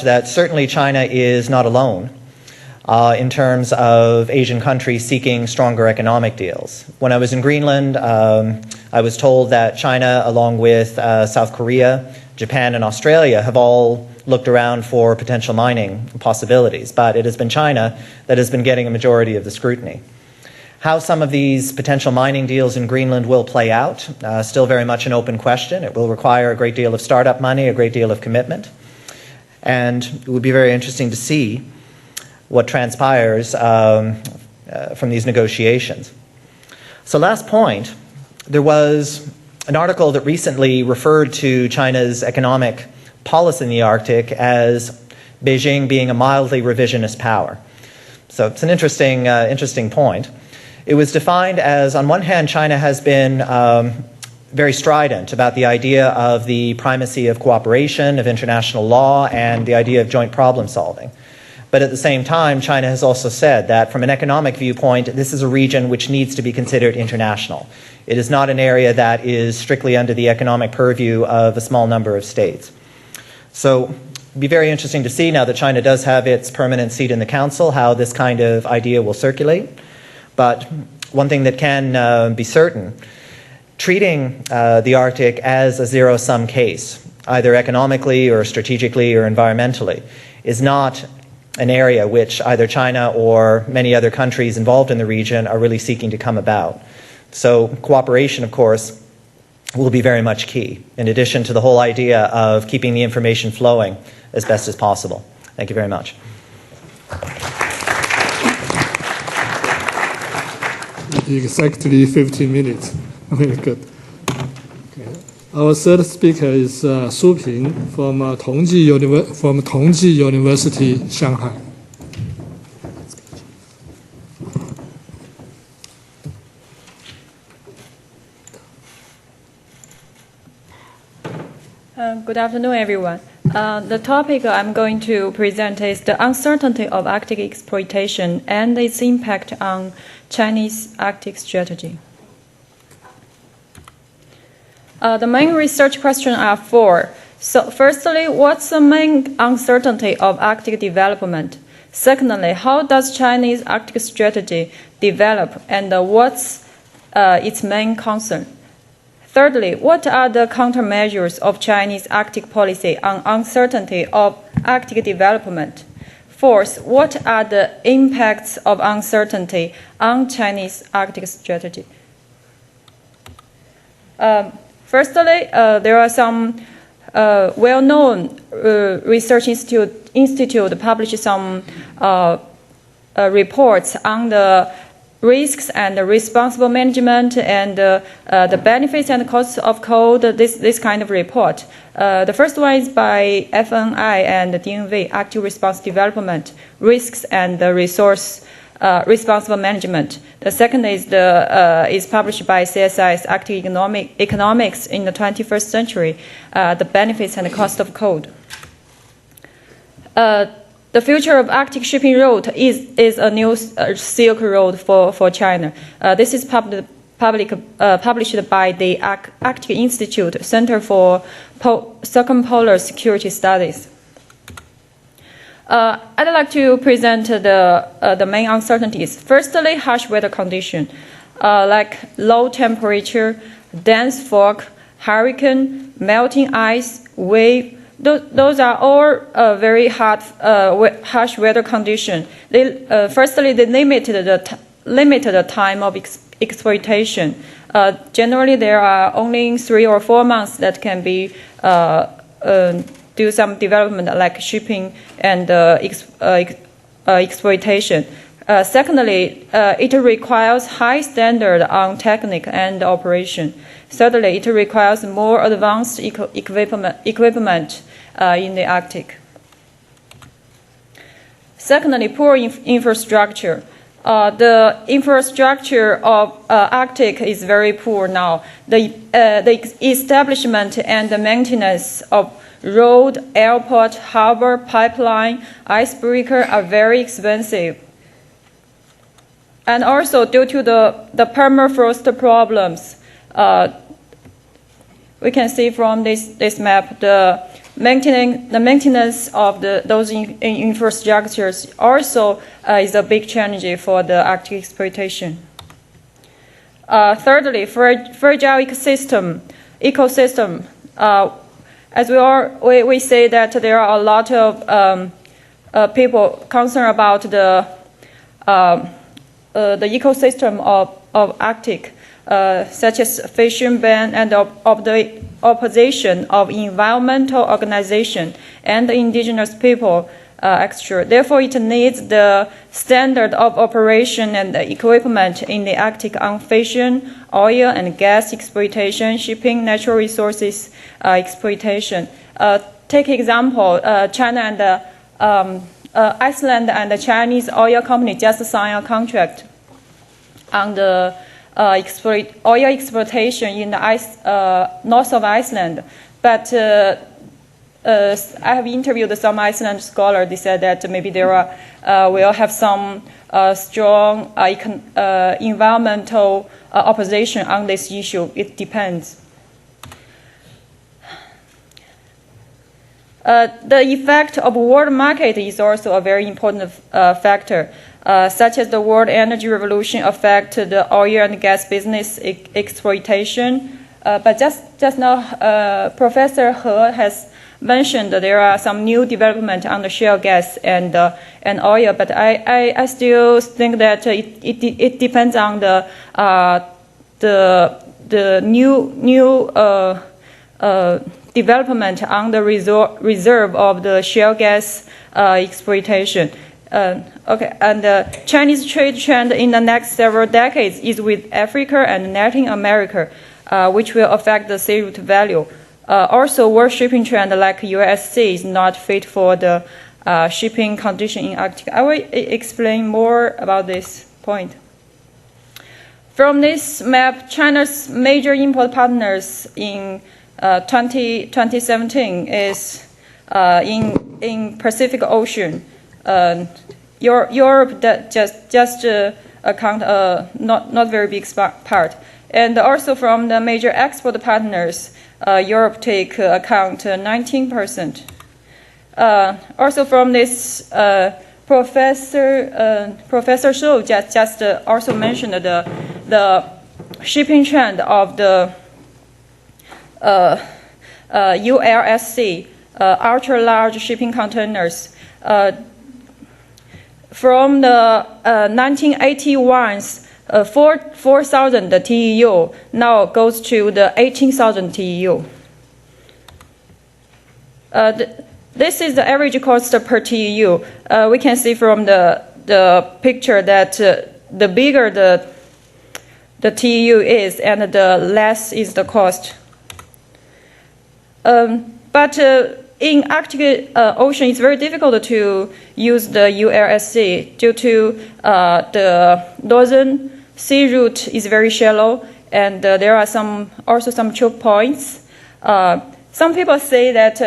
that certainly China is not alone in terms of Asian countries seeking stronger economic deals. When I was in Greenland, I was told that China, along with South Korea, Japan, and Australia, have all looked around for potential mining possibilities, but it has been China that has been getting a majority of the scrutiny. How some of these potential mining deals in Greenland will play out, still very much an open question. It will require a great deal of startup money, a great deal of commitment, and it would be very interesting to see what transpires from these negotiations. So last point, there was an article that recently referred to China's economic policy in the Arctic as Beijing being a mildly revisionist power. So it's an interesting point. It was defined as, on one hand, China has been very strident about the idea of the primacy of cooperation, of international law, and the idea of joint problem solving. But at the same time, China has also said that from an economic viewpoint, this is a region which needs to be considered international. It is not an area that is strictly under the economic purview of a small number of states. So it'll be very interesting to see, now that China does have its permanent seat in the Council, how this kind of idea will circulate. But one thing that can be certain, treating the Arctic as a zero-sum case, either economically or strategically or environmentally, is not an area which either China or many other countries involved in the region are really seeking to come about. So cooperation, of course, will be very much key, in addition to the whole idea of keeping the information flowing as best as possible. Thank you very much. Exactly 15 minutes. Very good. Okay. Our third speaker is Shufeng from Tongji University, Shanghai. Good afternoon, everyone. The topic I'm going to present is the uncertainty of Arctic exploitation and its impact on Chinese Arctic strategy. The main research questions are four. So, firstly, what's the main uncertainty of Arctic development? Secondly, how does Chinese Arctic strategy develop, and what's its main concern? Thirdly, what are the countermeasures of Chinese Arctic policy on uncertainty of Arctic development? Fourth, what are the impacts of uncertainty on Chinese Arctic strategy? Firstly, there are some well-known research institute published some reports on the risks and the responsible management and the benefits and costs of coal, this kind of report. The first one is by FNI and DNV, Active Response Development, Risks and the Resource Responsible Management. The second is published by CSIS, Active Economics in the 21st Century, the benefits and the cost of coal. The future of Arctic shipping route is a new Silk Road for China. This is published by the Arctic Institute Center for Circumpolar Security Studies. I'd like to present the main uncertainties. Firstly, harsh weather condition, like low temperature, dense fog, hurricane, melting ice, wave. Those are all very harsh weather conditions. Firstly, they limit the time of exploitation. Generally, there are only 3 or 4 months that can be do some development like shipping and exploitation. Secondly, it requires high standard on technique and operation. Thirdly, it requires more advanced equipment in the Arctic. Secondly, poor infrastructure. The infrastructure of Arctic is very poor now. The establishment and the maintenance of road, airport, harbor, pipeline, icebreaker are very expensive. And also due to the permafrost problems, we can see from this map the maintenance of those infrastructures also is a big challenge for the Arctic exploitation. Thirdly, fragile ecosystem. As we say that there are a lot of people concerned about the ecosystem of Arctic, such as fishing ban and of the opposition of environmental organization and the indigenous people extra. Therefore, it needs the standard of operation and the equipment in the Arctic on fishing, oil and gas exploitation, shipping, natural resources exploitation. Take example, China and Iceland and the Chinese oil company just signed a contract on the oil exploitation in the north of Iceland. But I have interviewed some Iceland scholars. They said that maybe there will have some strong environmental opposition on this issue. It depends. The effect of world market is also a very important factor, such as the world energy revolution affect the oil and gas business exploitation. But just now, Professor He has mentioned that there are some new development on the shale gas and oil. But I still think that it depends on the new development on the reserve of the shale gas exploitation. Okay, and the Chinese trade trend in the next several decades is with Africa and Latin America, which will affect the sea route value. Also, world shipping trend like USC is not fit for the shipping condition in Arctic. I will explain more about this point. From this map, China's major import partners in 2017 is in Pacific Ocean. Europe that just account not very big part, and also from the major export partners, Europe take account 19%. Also from this Professor Shou just also mentioned the shipping trend of the ULSC, ultra large shipping containers. From the 1981's 4,000 TEU now goes to the 18,000 TEU. This is the average cost per TEU. We can see from the picture that the bigger the TEU is, and the less is the cost. But in Arctic Ocean, it's very difficult to use the ULSC due to the northern sea route is very shallow, and there are also some choke points. Some people say that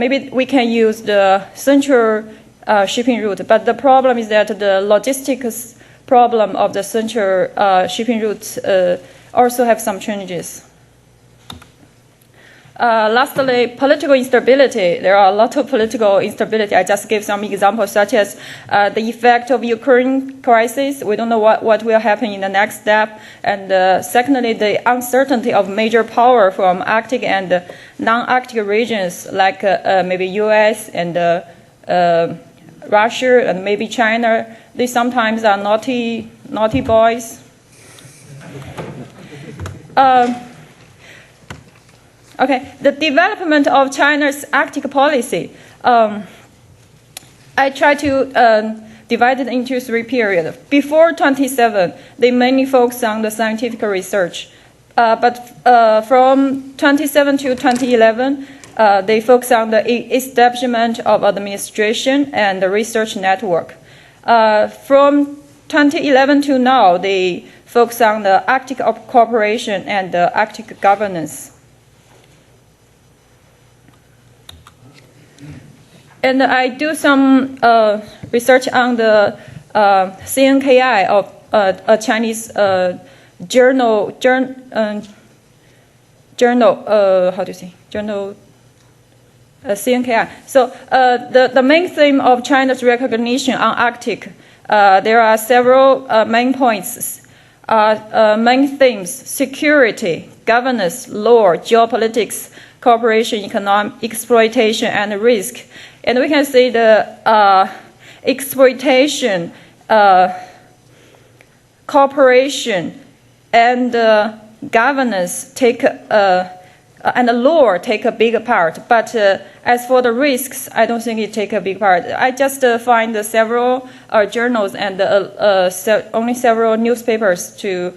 maybe we can use the central shipping route, but the problem is that the logistics problem of the central shipping route also have some changes. Lastly, political instability. There are a lot of political instability. I just gave some examples, such as the effect of Ukraine crisis. We don't know what will happen in the next step. And secondly, the uncertainty of major power from Arctic and non-Arctic regions, like maybe US and Russia and maybe China. They sometimes are naughty boys. Okay, the development of China's Arctic policy. I try to divide it into 3 periods. Before 27, they mainly focus on the scientific research. But from 27 to 2011, they focus on the establishment of administration and the research network. From 2011 to now, they focus on the Arctic cooperation and the Arctic governance. And I do some research on the CNKI of a Chinese journal. How do you say? Journal. CNKI. So the main theme of China's recognition on Arctic, there are several main points, main themes: security, governance, law, geopolitics, cooperation, economic exploitation, and risk. And we can see the exploitation, cooperation, and governance take and the law take a big part. But as for the risks, I don't think it take a big part. I just find several journals and only several newspapers to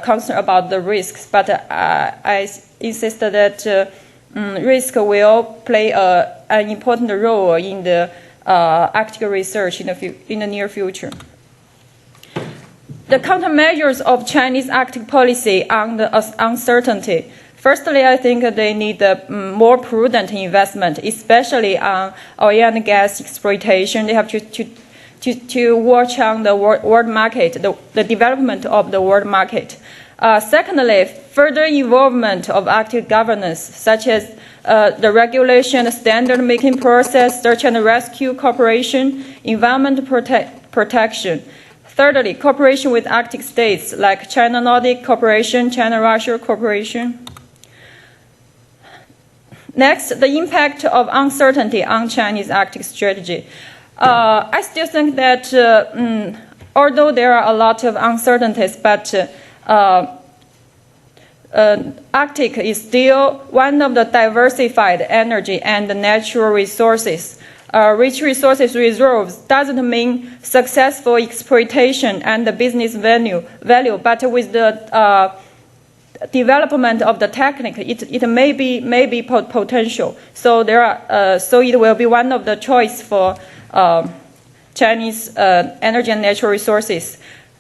concern about the risks. But I insist that risk will play an important role in the Arctic research in the near future. The countermeasures of Chinese Arctic policy on the uncertainty. Firstly, I think they need more prudent investment, especially on oil and gas exploitation. They have to watch on the world market, the development of the world market. Secondly, further involvement of Arctic governance, such as the regulation, standard-making process, search and rescue cooperation, environment protection. Thirdly, cooperation with Arctic states, like China-Nordic cooperation, China-Russia cooperation. Next, the impact of uncertainty on Chinese Arctic strategy. I still think that although there are a lot of uncertainties, but Arctic is still one of the diversified energy and natural resources. Rich resources reserves doesn't mean successful exploitation and the business value, but with the development of the technique, it may be potential. So so it will be one of the choice for Chinese energy and natural resources.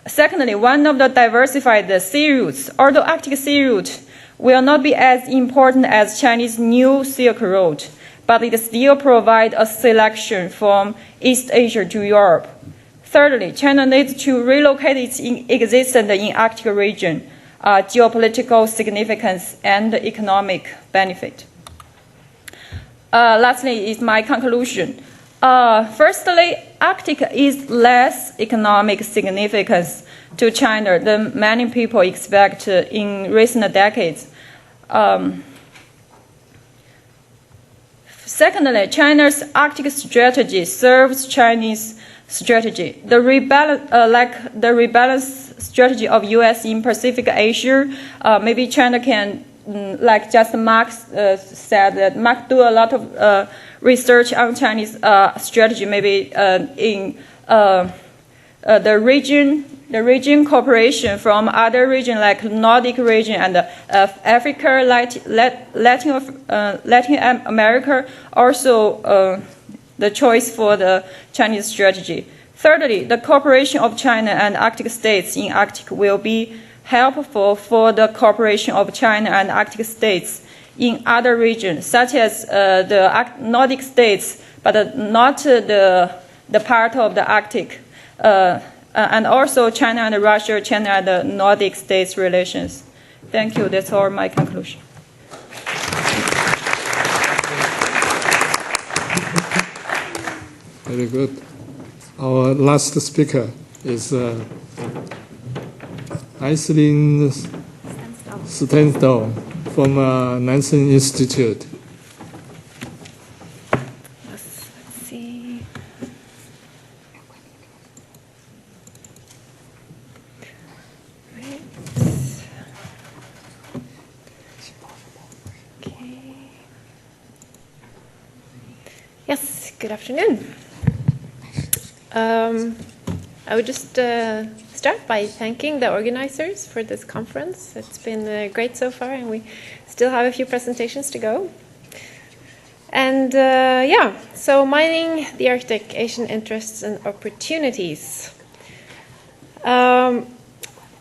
Secondly, one of the diversified sea routes, although Arctic sea route will not be as important as Chinese New Silk Road, but it still provides a selection from East Asia to Europe. Thirdly, China needs to relocate its existence in Arctic region, geopolitical significance and economic benefit. Lastly is my conclusion. Firstly, Arctic is less economic significance to China than many people expect in recent decades. Secondly, China's Arctic strategy serves Chinese strategy. The rebalance strategy of U.S. in Pacific Asia, maybe China can, like just Marc said, that Marc do a lot of research on Chinese strategy, maybe in the region cooperation from other region like Nordic region and Africa, Latin America, also the choice for the Chinese strategy. Thirdly, the cooperation of China and Arctic states in Arctic will be helpful for the cooperation of China and Arctic states in other regions, such as the Nordic states, but not the part of the Arctic, and also China and Russia, China and the Nordic states relations. Thank you. That's all my conclusion. Very good. Our last speaker is Iselin Stensdal from Nansen Institute. Let's see. Right. Okay. Yes, good afternoon. I would just start by thanking the organizers for this conference. It's been great so far, and we still have a few presentations to go. And so mining the Arctic, Asian interests and opportunities.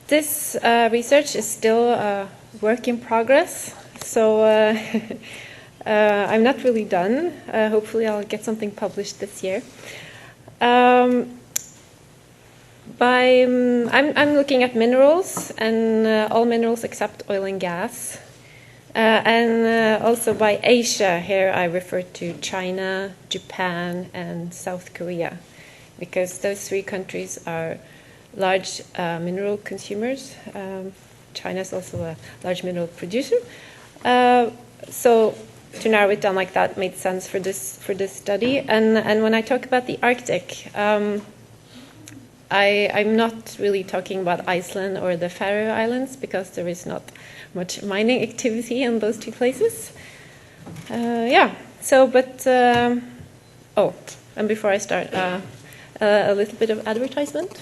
This research is still a work in progress, so I'm not really done. Hopefully I'll get something published this year. I'm looking at minerals and all minerals except oil and gas. And also by Asia, here I refer to China, Japan, and South Korea, because those three countries are large mineral consumers. China is also a large mineral producer. So to narrow it down like that made sense for this study. And when I talk about the Arctic, I'm not really talking about Iceland or the Faroe Islands, because there is not much mining activity in those two places. And before I start, a little bit of advertisement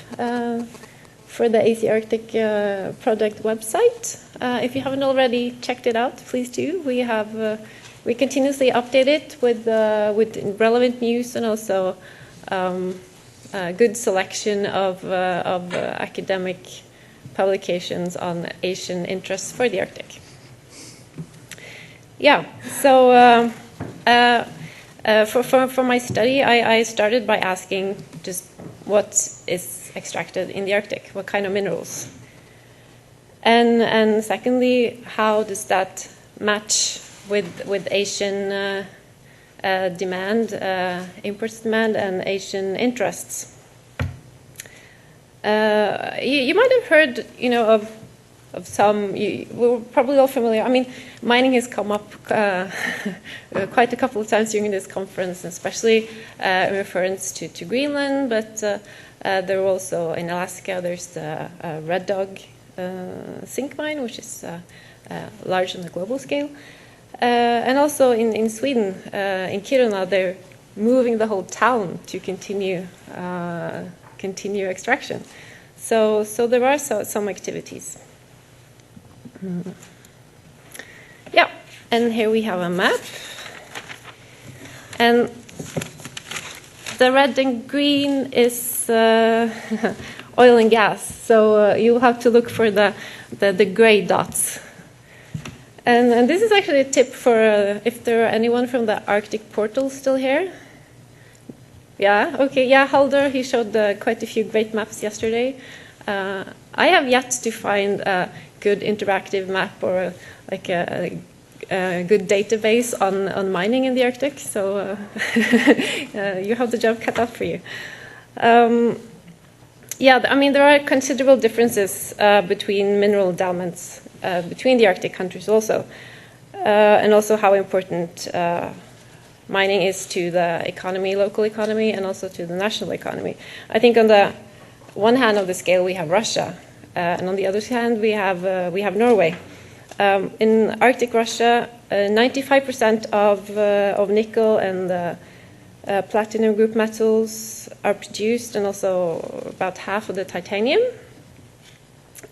for the AC Arctic product website. If you haven't already checked it out, please do. We continuously update it with relevant news and also a good selection of academic publications on Asian interests for the Arctic. So for my study, I started by asking just what is extracted in the Arctic, what kind of minerals, and secondly, how does that match with Asian demand, import demand, and Asian interests. You might have heard, of some. We're probably all familiar. I mean, mining has come up quite a couple of times during this conference, especially in reference to Greenland. But there are also in Alaska. There's the Red Dog zinc mine, which is large on a global scale. And also in Sweden, in Kiruna, they're moving the whole town to continue extraction. So there are some activities. And here we have a map. And the red and green is oil and gas. So you'll have to look for the gray dots. And this is actually a tip for if there are anyone from the Arctic portal still here. Yeah, okay, yeah, Halder, he showed quite a few great maps yesterday. I have yet to find a good interactive map or a good database on mining in the Arctic, so you have the job cut out for you. I mean, there are considerable differences between mineral endowments between the Arctic countries also, and also how important mining is to the economy, local economy, and also to the national economy. I think on the one hand of the scale we have Russia, and on the other hand we have Norway. In Arctic Russia, 95% of nickel and platinum group metals are produced, and also about half of the titanium.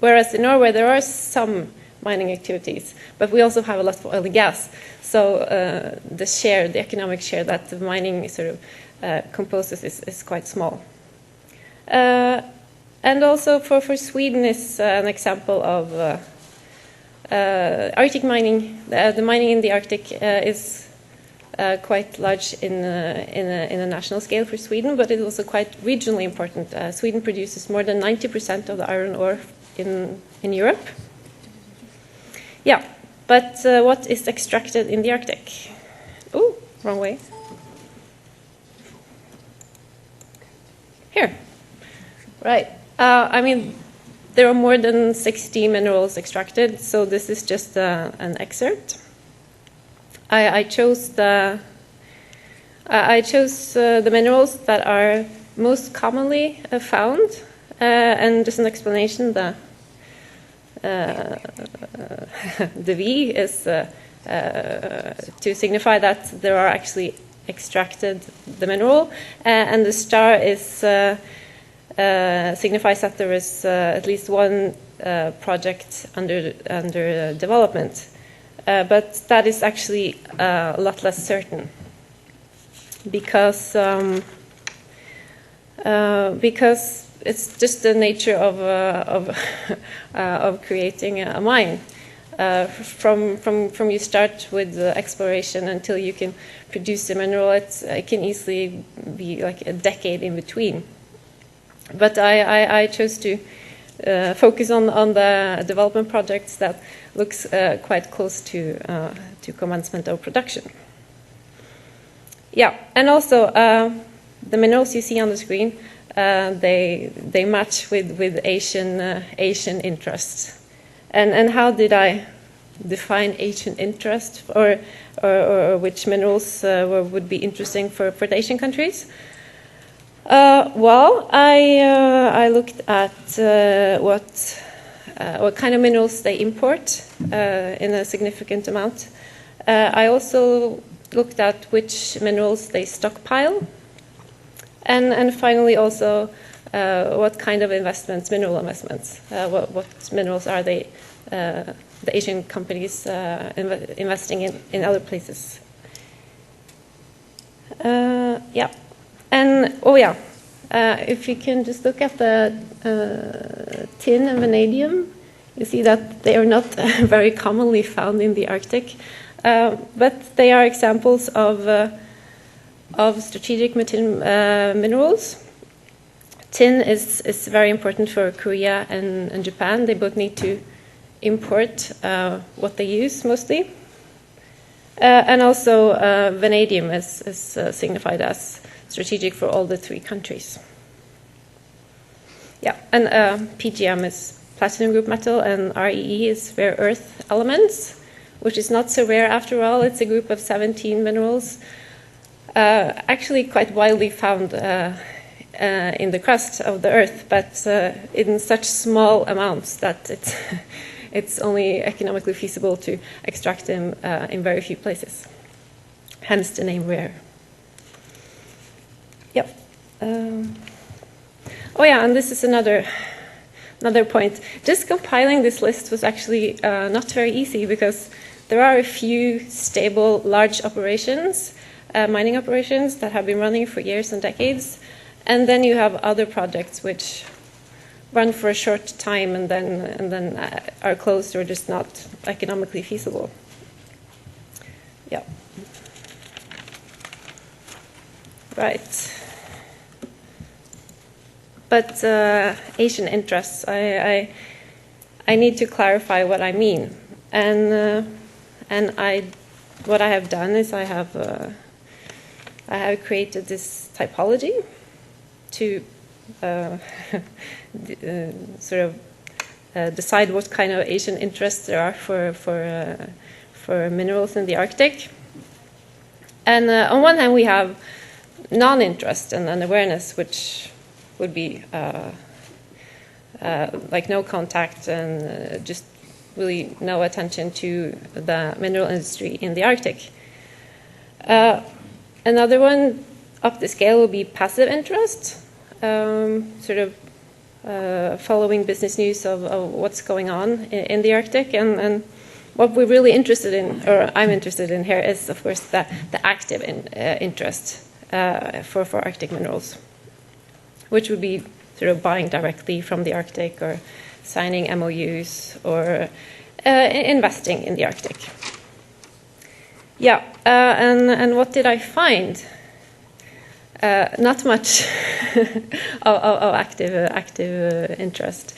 Whereas in Norway there are some mining activities, but we also have a lot of oil and gas. So the economic share that the mining sort of composes is quite small. And also for Sweden is an example of Arctic mining. The mining in the Arctic is quite large in a national scale for Sweden, but it's also quite regionally important. Sweden produces more than 90% of the iron ore in Europe. Yeah, but what is extracted in the Arctic? Oh, wrong way. Here. Right. I mean, there are more than 60 minerals extracted, so this is just an excerpt. I chose the minerals that are most commonly found, and just an explanation. The V is to signify that there are actually extracted the mineral, and the star is signifies that there is at least one project under development, but that is actually a lot less certain because it's just the nature of creating a mine. From you start with the exploration until you can produce the mineral, it can easily be like a decade in between. But I chose to focus on the development projects that looks quite close to commencement of production. Yeah, and also the minerals you see on the screen, they match with Asian interests. And how did I define Asian interest, or which minerals would be interesting for the Asian countries? Well, I looked at what kind of minerals they import in a significant amount. I also looked at which minerals they stockpile, and finally also what kind of investments, mineral investments, what minerals are they, the Asian companies investing in other places. Yeah. And, if you can just look at the tin and vanadium, you see that they are not very commonly found in the Arctic, but they are examples of strategic minerals. Tin is very important for Korea and Japan. They both need to import what they use mostly. And also vanadium is signified as strategic for all the three countries. Yeah, and PGM is platinum group metal, and REE is rare earth elements, which is not so rare after all. It's a group of 17 minerals, actually quite widely found in the crust of the earth, but in such small amounts that it's only economically feasible to extract them in very few places. Hence the name rare. Yep. And this is another point. Just compiling this list was actually not very easy because there are a few stable, large operations, mining operations that have been running for years and decades, and then you have other projects which run for a short time and then are closed or just not economically feasible. Yeah. Right. But Asian interests, I need to clarify what I mean, and what I have done is I have created this typology to decide what kind of Asian interests there are for minerals in the Arctic. And on one hand, we have non-interest and awareness, which would be like no contact and just really no attention to the mineral industry in the Arctic. Another one up the scale would be passive interest, following business news of what's going on in the Arctic. And what we're really interested in, or I'm interested in here, is of course the active interest for Arctic minerals, which would be sort of buying directly from the Arctic or signing MOUs or investing in the Arctic. Yeah, and what did I find? Not much of active interest.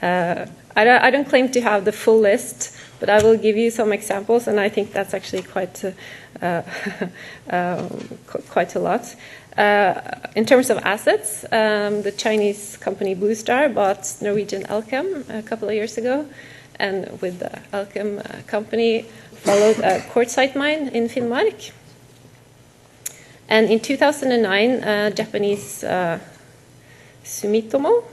I don't claim to have the full list but I will give you some examples, and I think that's actually quite quite a lot. In terms of assets, the Chinese company Blue Star bought Norwegian Elkem a couple of years ago, and with the Elkem company followed a quartzite mine in Finnmark. And in 2009, Japanese Sumitomo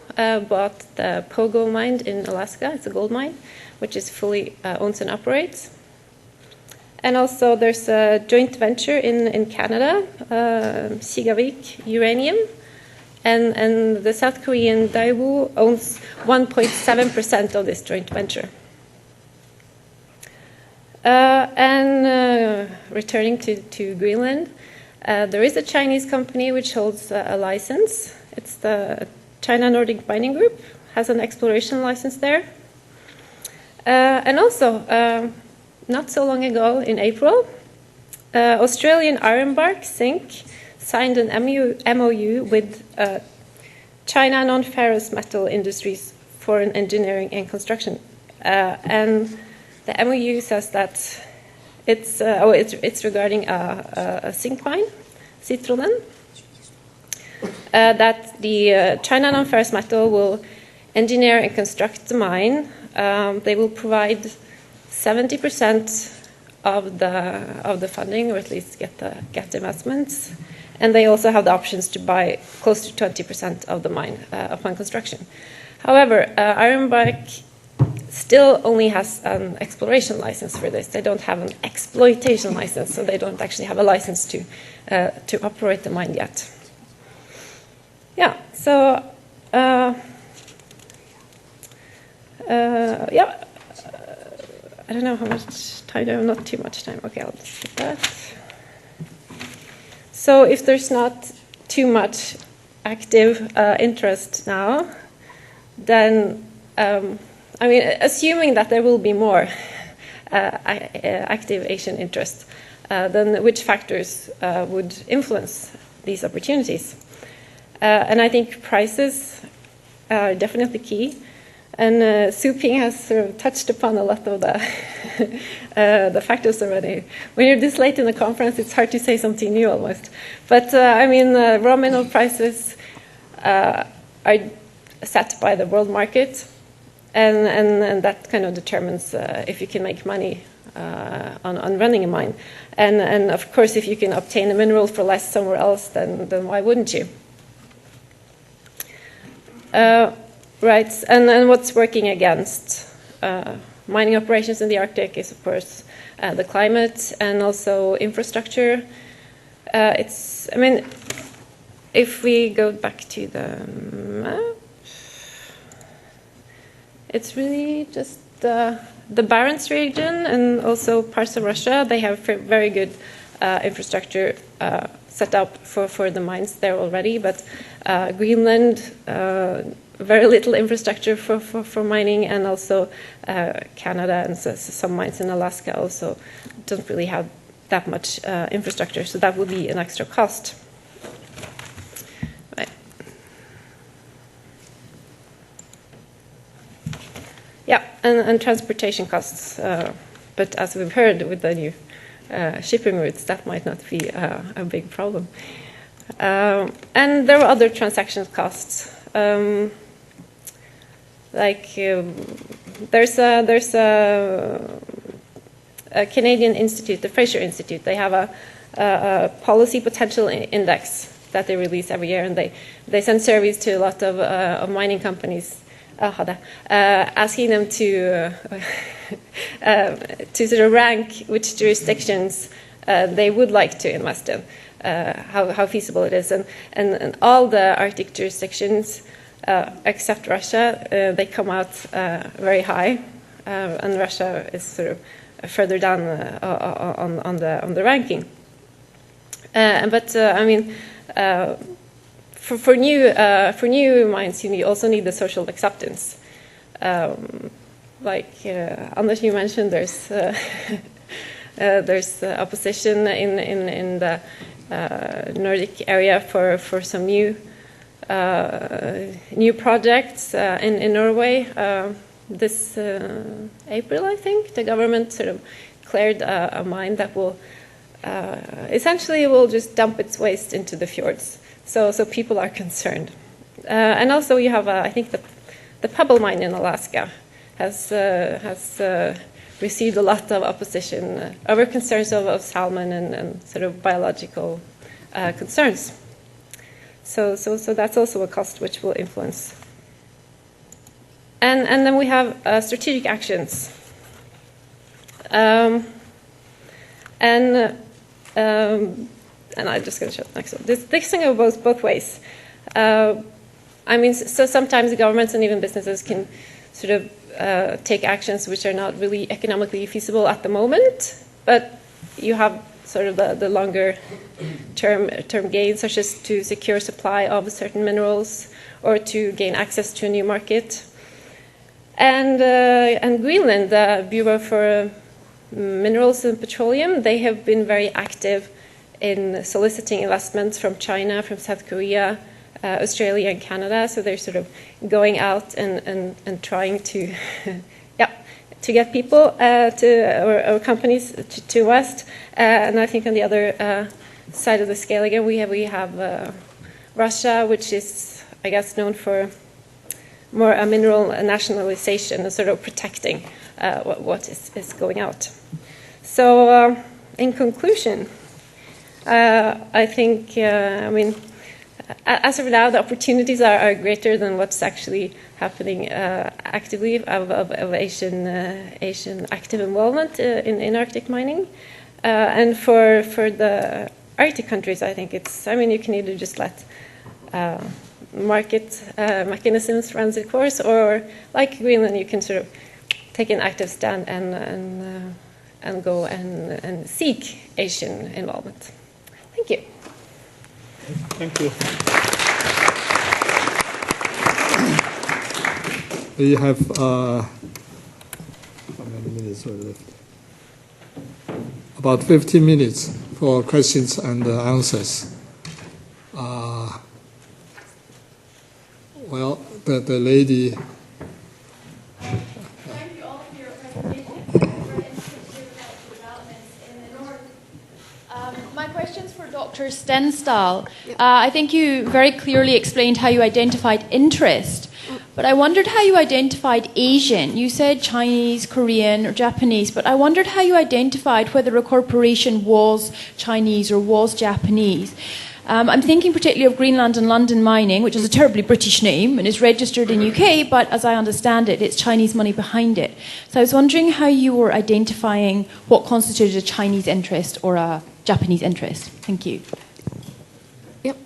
bought the Pogo mine in Alaska. It's a gold mine, which is fully owned and operates. And also there's a joint venture in Canada, Sigavik Uranium, and the South Korean Daewoo owns 1.7% of this joint venture. Returning to Greenland, there is a Chinese company which holds a license. It's the China-Nordic Mining Group, has an exploration license there. And also, not so long ago, in April, Australian Ironbark Zinc signed an MOU with China Non-Ferrous Metal Industries for an engineering and construction. And the MOU says that it's regarding a zinc mine, Citroën, that the China Non-Ferrous Metal will engineer and construct the mine. They will provide 70% of the funding, or at least get the investments, and they also have the options to buy close to 20% of the mine upon construction. However, Ironbark still only has an exploration license for this. They don't have an exploitation license, so they don't actually have a license to operate the mine yet. Yeah. So. Yeah. I don't know how much time. I have not too much time. Okay, I'll just skip that. So if there's not too much active interest now, then I mean, assuming that there will be more active Asian interest, then which factors would influence these opportunities? And I think prices are definitely key. And Su Ping has sort of touched upon a lot of the factors already. When you're this late in the conference, it's hard to say something new almost. But I mean, raw mineral prices are set by the world market, and that kind of determines if you can make money on running a mine. And of course, if you can obtain a mineral for less somewhere else, then why wouldn't you? Right, and what's working against mining operations in the Arctic is, of course, the climate and also infrastructure. I mean, if we go back to the map, it's really just the Barents region and also parts of Russia. They have very good infrastructure set up for the mines there already, but Greenland, very little infrastructure for mining, and also Canada and some mines in Alaska also don't really have that much infrastructure, so that would be an extra cost. Right. Yeah, and transportation costs, but as we've heard with the new shipping routes, that might not be a big problem. And there are other transaction costs. There's a Canadian institute, the Fraser Institute. They have a policy potential index that they release every year, and they send surveys to a lot of mining companies, asking them to sort of rank which jurisdictions they would like to invest in, how feasible it is, and all the Arctic jurisdictions. Except Russia, they come out very high, and Russia is sort of further down on the ranking. But I mean, for new mines, you also need the social acceptance. Anders, you mentioned there's opposition in the Nordic area for some new projects in Norway. this April, I think, the government sort of cleared a mine that will essentially will just dump its waste into the fjords. So people are concerned. And also you have, I think, the Pebble mine in Alaska has received a lot of opposition over concerns of salmon and sort of biological concerns. So that's also a cost which will influence. And then we have strategic actions. And I'm just going to show the next one. This thing goes both ways. I mean, so sometimes governments and even businesses can sort of take actions which are not really economically feasible at the moment, but you have sort of the longer term gains, such as to secure supply of certain minerals or to gain access to a new market. And Greenland, the Bureau for Minerals and Petroleum, they have been very active in soliciting investments from China, from South Korea, Australia and Canada. So they're sort of going out and trying to, to get people or companies to West. And I think on the other side of the scale again, we have Russia, which is, I guess, known for more a mineral nationalization and sort of protecting what is going out. So in conclusion, I think, I mean, as of now, the opportunities are greater than what's actually happening actively of Asian active involvement in Arctic mining. And for the Arctic countries, I think it's, I mean, you can either just let market mechanisms run its course, or like Greenland, you can sort of take an active stand and go and seek Asian involvement. Thank you. Thank you. We have how many minutes are left? About 15 minutes for questions and answers. Well, the lady. Thank you all for your presentation. Very interesting to hear about the developments in the north. My question's for Dr. Stensdal. I think you very clearly explained how you identified interest, but I wondered how you identified Asian. You said Chinese, Korean, or Japanese, but I wondered how you identified whether a corporation was Chinese or was Japanese. I'm thinking particularly of Greenland and London Mining, which is a terribly British name and is registered in UK, but as I understand it, it's Chinese money behind it. So I was wondering how you were identifying what constituted a Chinese interest or a Japanese interest. Thank you. Yep.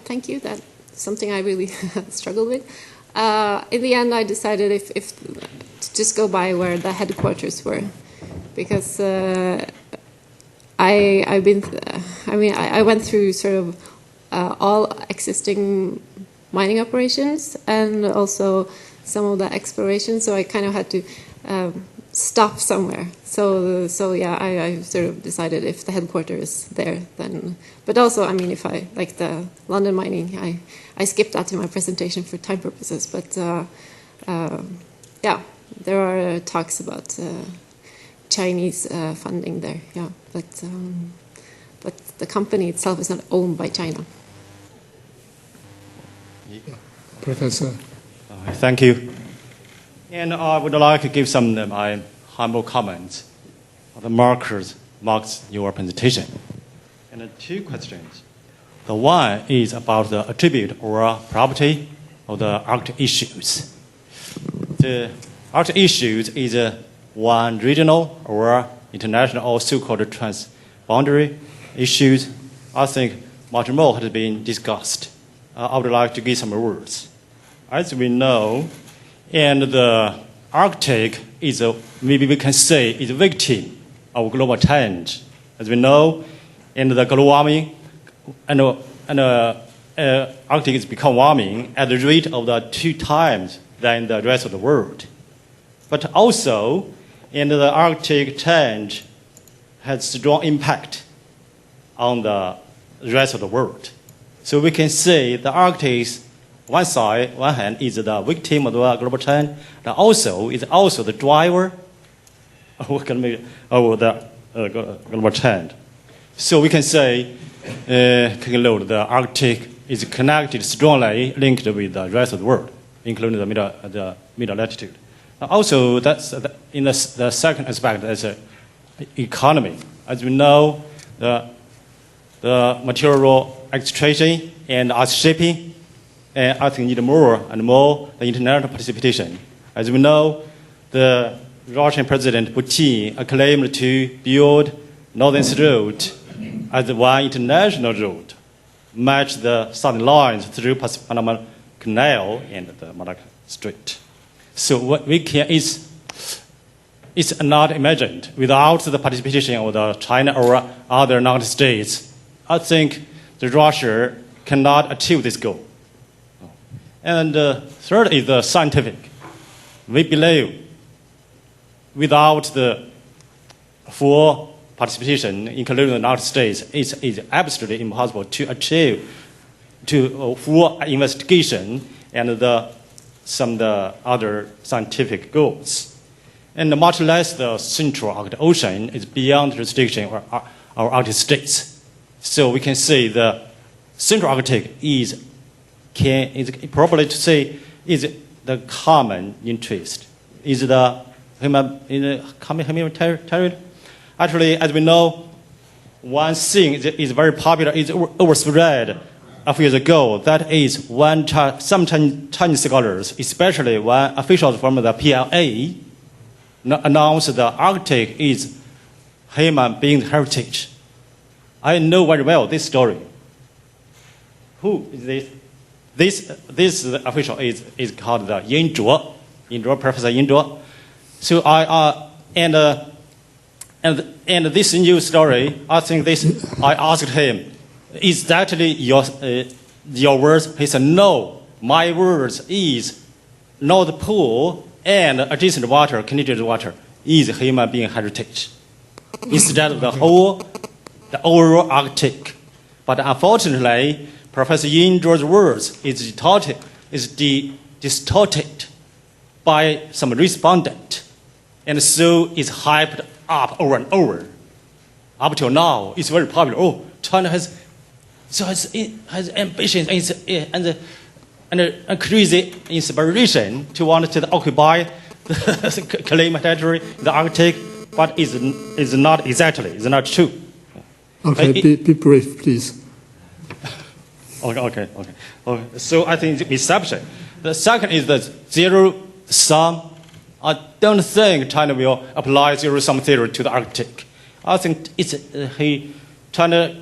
Thank you. That's something I really struggled with. In the end, I decided if to just go by where the headquarters were, because I went through sort of all existing mining operations and also some of the exploration. So I kind of had to stop somewhere. So yeah, I sort of decided if the headquarters is there, then. But also, I mean, if I like the London mining, I skipped that in my presentation for time purposes. But yeah, there are talks about Chinese funding there. Yeah, but the company itself is not owned by China. Professor. Thank you. And I would like to give some of my humble comments on the markers marks your presentation. And two questions. The one is about the attribute or property of the Arctic issues. The Arctic issues is one regional or international or so-called transboundary issues. I think much more has been discussed. I would like to give some words. As we know, and the Arctic is, maybe we can say, is a victim of global change. As we know, and the global warming, and Arctic has become warming at the rate of 2 times than the rest of the world. But also, and the Arctic change has strong impact on the rest of the world. So we can say the Arctic one hand is the victim of the global trend, and also is also the driver of the global trend. So we can say, conclude the Arctic is connected strongly linked with the rest of the world, including the middle latitude. Also, that's in the second aspect, that's economy. As we know, the material extraction and ice shipping, I think need more and more the international participation. As we know, the Russian President Putin claimed to build Northern Road as one international road, match the southern lines through Panama Canal and the Malacca Strait. So what we can is it's not imagined without the participation of the China or other non-states. I think the Russia cannot achieve this goal. And third is the scientific. We believe without the full participation, including the United States, it's absolutely impossible to achieve full investigation and some of the other scientific goals. And much less the Central Arctic Ocean is beyond jurisdiction of our Arctic states. So we can say the Central Arctic is probably to say is the common interest, is the common territory. Actually, as we know, one thing is very popular, is overspread a few years ago. That is when some Chinese scholars, especially when officials from the PLA, announced the Arctic is human being heritage. I know very well this story. Who is this? This official is called the Yin Zhuo, Professor Yin Zhuo. So and this new story, I think I asked him, is that your words? He said, no, my words is North Pole and adjacent water, Canadian water, is human being heritage. Instead of the overall Arctic. But unfortunately, Professor Yin Zhuo's words is distorted by some respondent, and so is hyped up over and over. Up till now, it's very popular. Oh, China has ambition and crazy inspiration to want to occupy the claim territory, the Arctic, but it's not exactly. It's not true. Okay, be brief, please. Okay. So I think it's perception. The second is the zero sum. I don't think China will apply zero sum theory to the Arctic. I think it's Chinese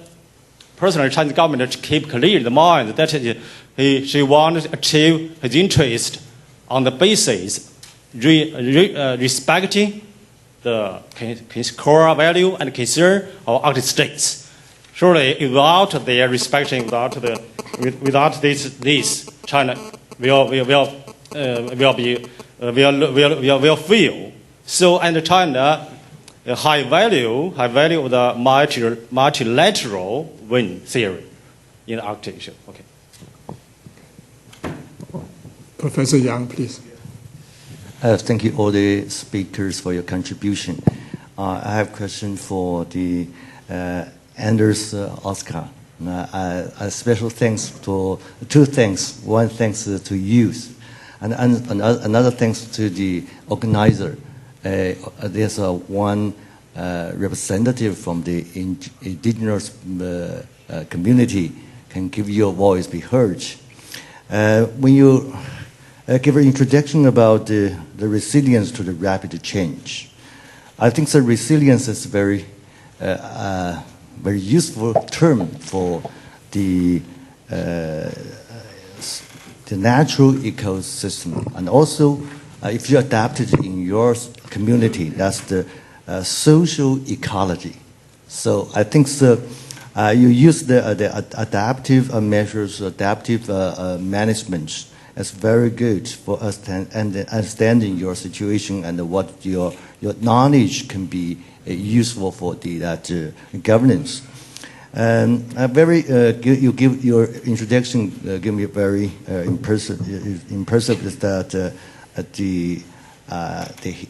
government to keep clear in the mind that she wants to achieve his interest on the basis respecting the core value and concern of Arctic states. Surely, without their respecting, without this, China will fail. So, and China high value of the multilateral wind theory in the Arctic issue. Okay. Professor Yang, please. Thank you all the speakers for your contribution. I have a question for the Anders Oskal. A special thanks for two things. One thanks to youth, and another thanks to the organizer. There's one representative from the indigenous community can give your voice be heard. When you give an introduction about the resilience to the rapid change, I think the resilience is very useful term for the natural ecosystem, and also if you adapt it in your community, that's the social ecology. So I think you use the adaptive measures, adaptive management as very good for us and understanding your situation and what your knowledge can be useful for that governance. You give your introduction. Give me a very impressive. Is that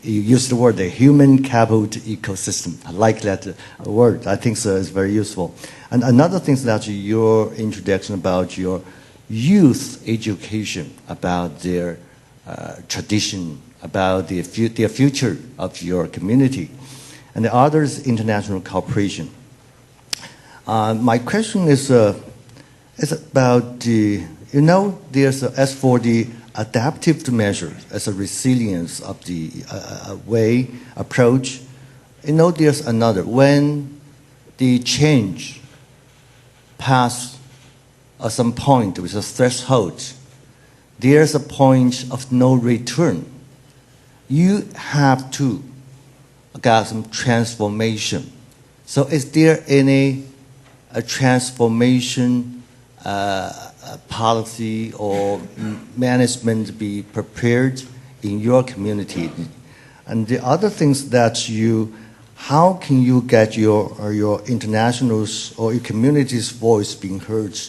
you use the word the human capital ecosystem. I like that word. I think so. It's very useful. And another thing is that your introduction about your youth education, about their tradition, about their future of your community, and the other is international cooperation. My question is about the, there's as for the adaptive measures as a resilience of the approach. There's another. When the change pass at some point with a threshold, there's a point of no return. You have to get some transformation. So is there any transformation policy or management be prepared in your community? And the other things that how can you get your internationals or your community's voice being heard,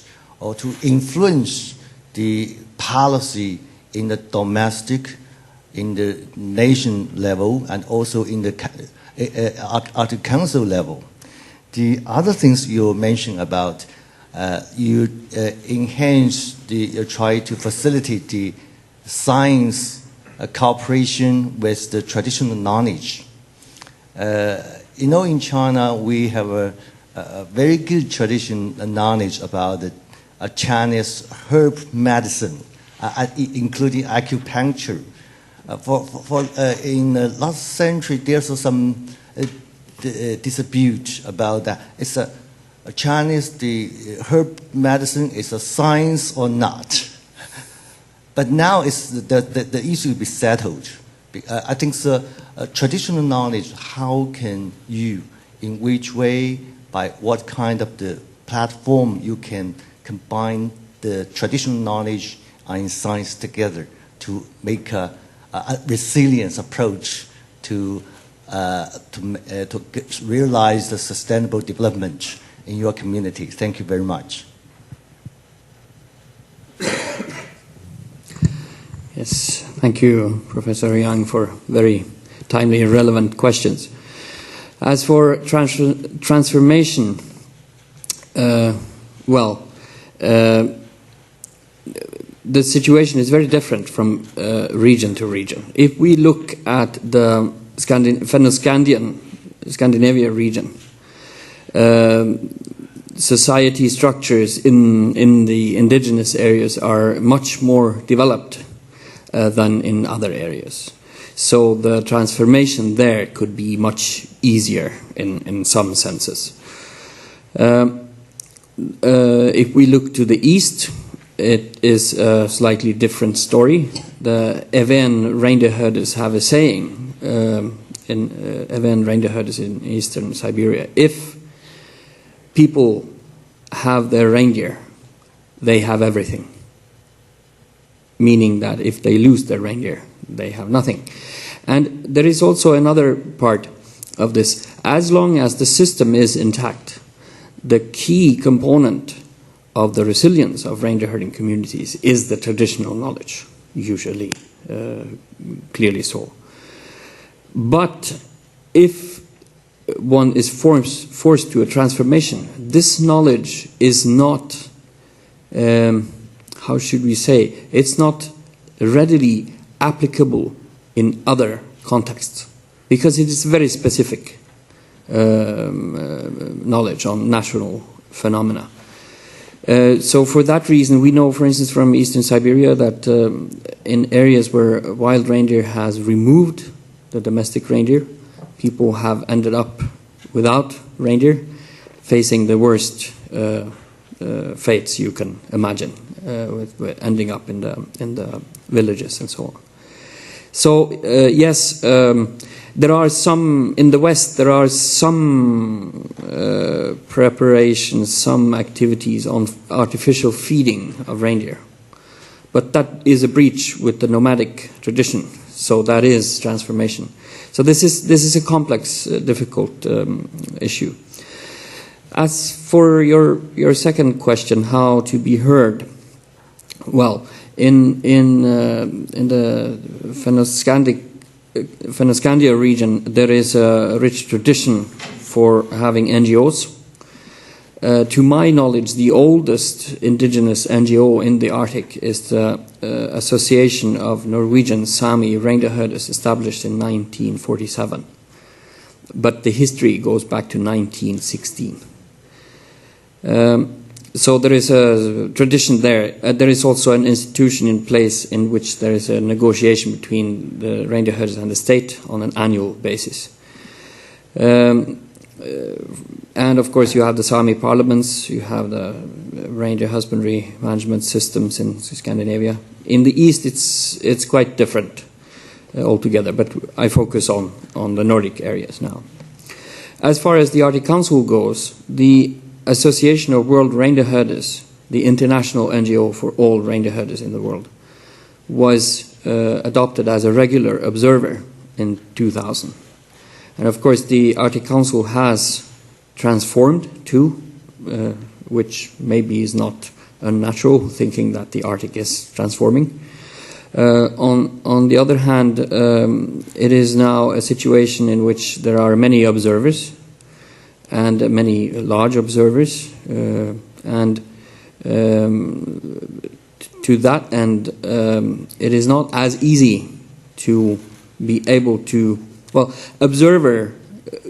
or to influence the policy in the domestic, in the nation level, and also in the at the council level? The other things you mentioned about you try to facilitate the science cooperation with the traditional knowledge. In China we have a very good tradition and knowledge about the Chinese herb medicine, including acupuncture. In the last century, there's some dispute about that. It's a Chinese, the herb medicine is a science or not. But now it's the issue will be settled. I think traditional knowledge, how can you, in which way, by what kind of the platform you can combine the traditional knowledge and science together to make a resilience approach to realize the sustainable development in your community. Thank you very much. Yes, thank you, Professor Yang, for very timely and relevant questions. As for transformation, the situation is very different from region to region. If we look at the Scandinavia region, society structures in the indigenous areas are much more developed than in other areas. So the transformation there could be much easier in some senses. If we look to the east, it is a slightly different story. The Even reindeer herders have a saying, Even reindeer herders in eastern Siberia: if people have their reindeer, they have everything. Meaning that if they lose their reindeer, they have nothing. And there is also another part of this. As long as the system is intact, the key component of the resilience of reindeer herding communities is the traditional knowledge, usually, clearly so. But if one is forced to a transformation, this knowledge is not, how should we say, it's not readily applicable in other contexts, because it is very specific knowledge on natural phenomena. So for that reason, we know, for instance, from eastern Siberia that in areas where wild reindeer has removed the domestic reindeer, people have ended up without reindeer, facing the worst fates you can imagine, with ending up in the villages and so on. So yes, there are some in the West. There are some preparations, some activities on artificial feeding of reindeer, but that is a breach with the nomadic tradition. So that is transformation. So this is a complex, difficult issue. As for your second question, how to be heard, well, in the Fennoscandia region, there is a rich tradition for having NGOs. To my knowledge, the oldest indigenous NGO in the Arctic is the Association of Norwegian Sami Reindeer Herders, established in 1947. But the history goes back to 1916. So there is a tradition there. There is also an institution in place in which there is a negotiation between the reindeer herders and the state on an annual basis. And of course you have the Sami parliaments, you have the Reindeer Husbandry management systems in Scandinavia. In the east it's quite different altogether, but I focus on the Nordic areas now. As far as the Arctic Council goes, the Association of World Reindeer Herders, the international NGO for all reindeer herders in the world, was adopted as a regular observer in 2000. And of course the Arctic Council has transformed too, which maybe is not unnatural, thinking that the Arctic is transforming. On the other hand, it is now a situation in which there are many observers, and many large observers, and to that end, it is not as easy to be able to, well, observer,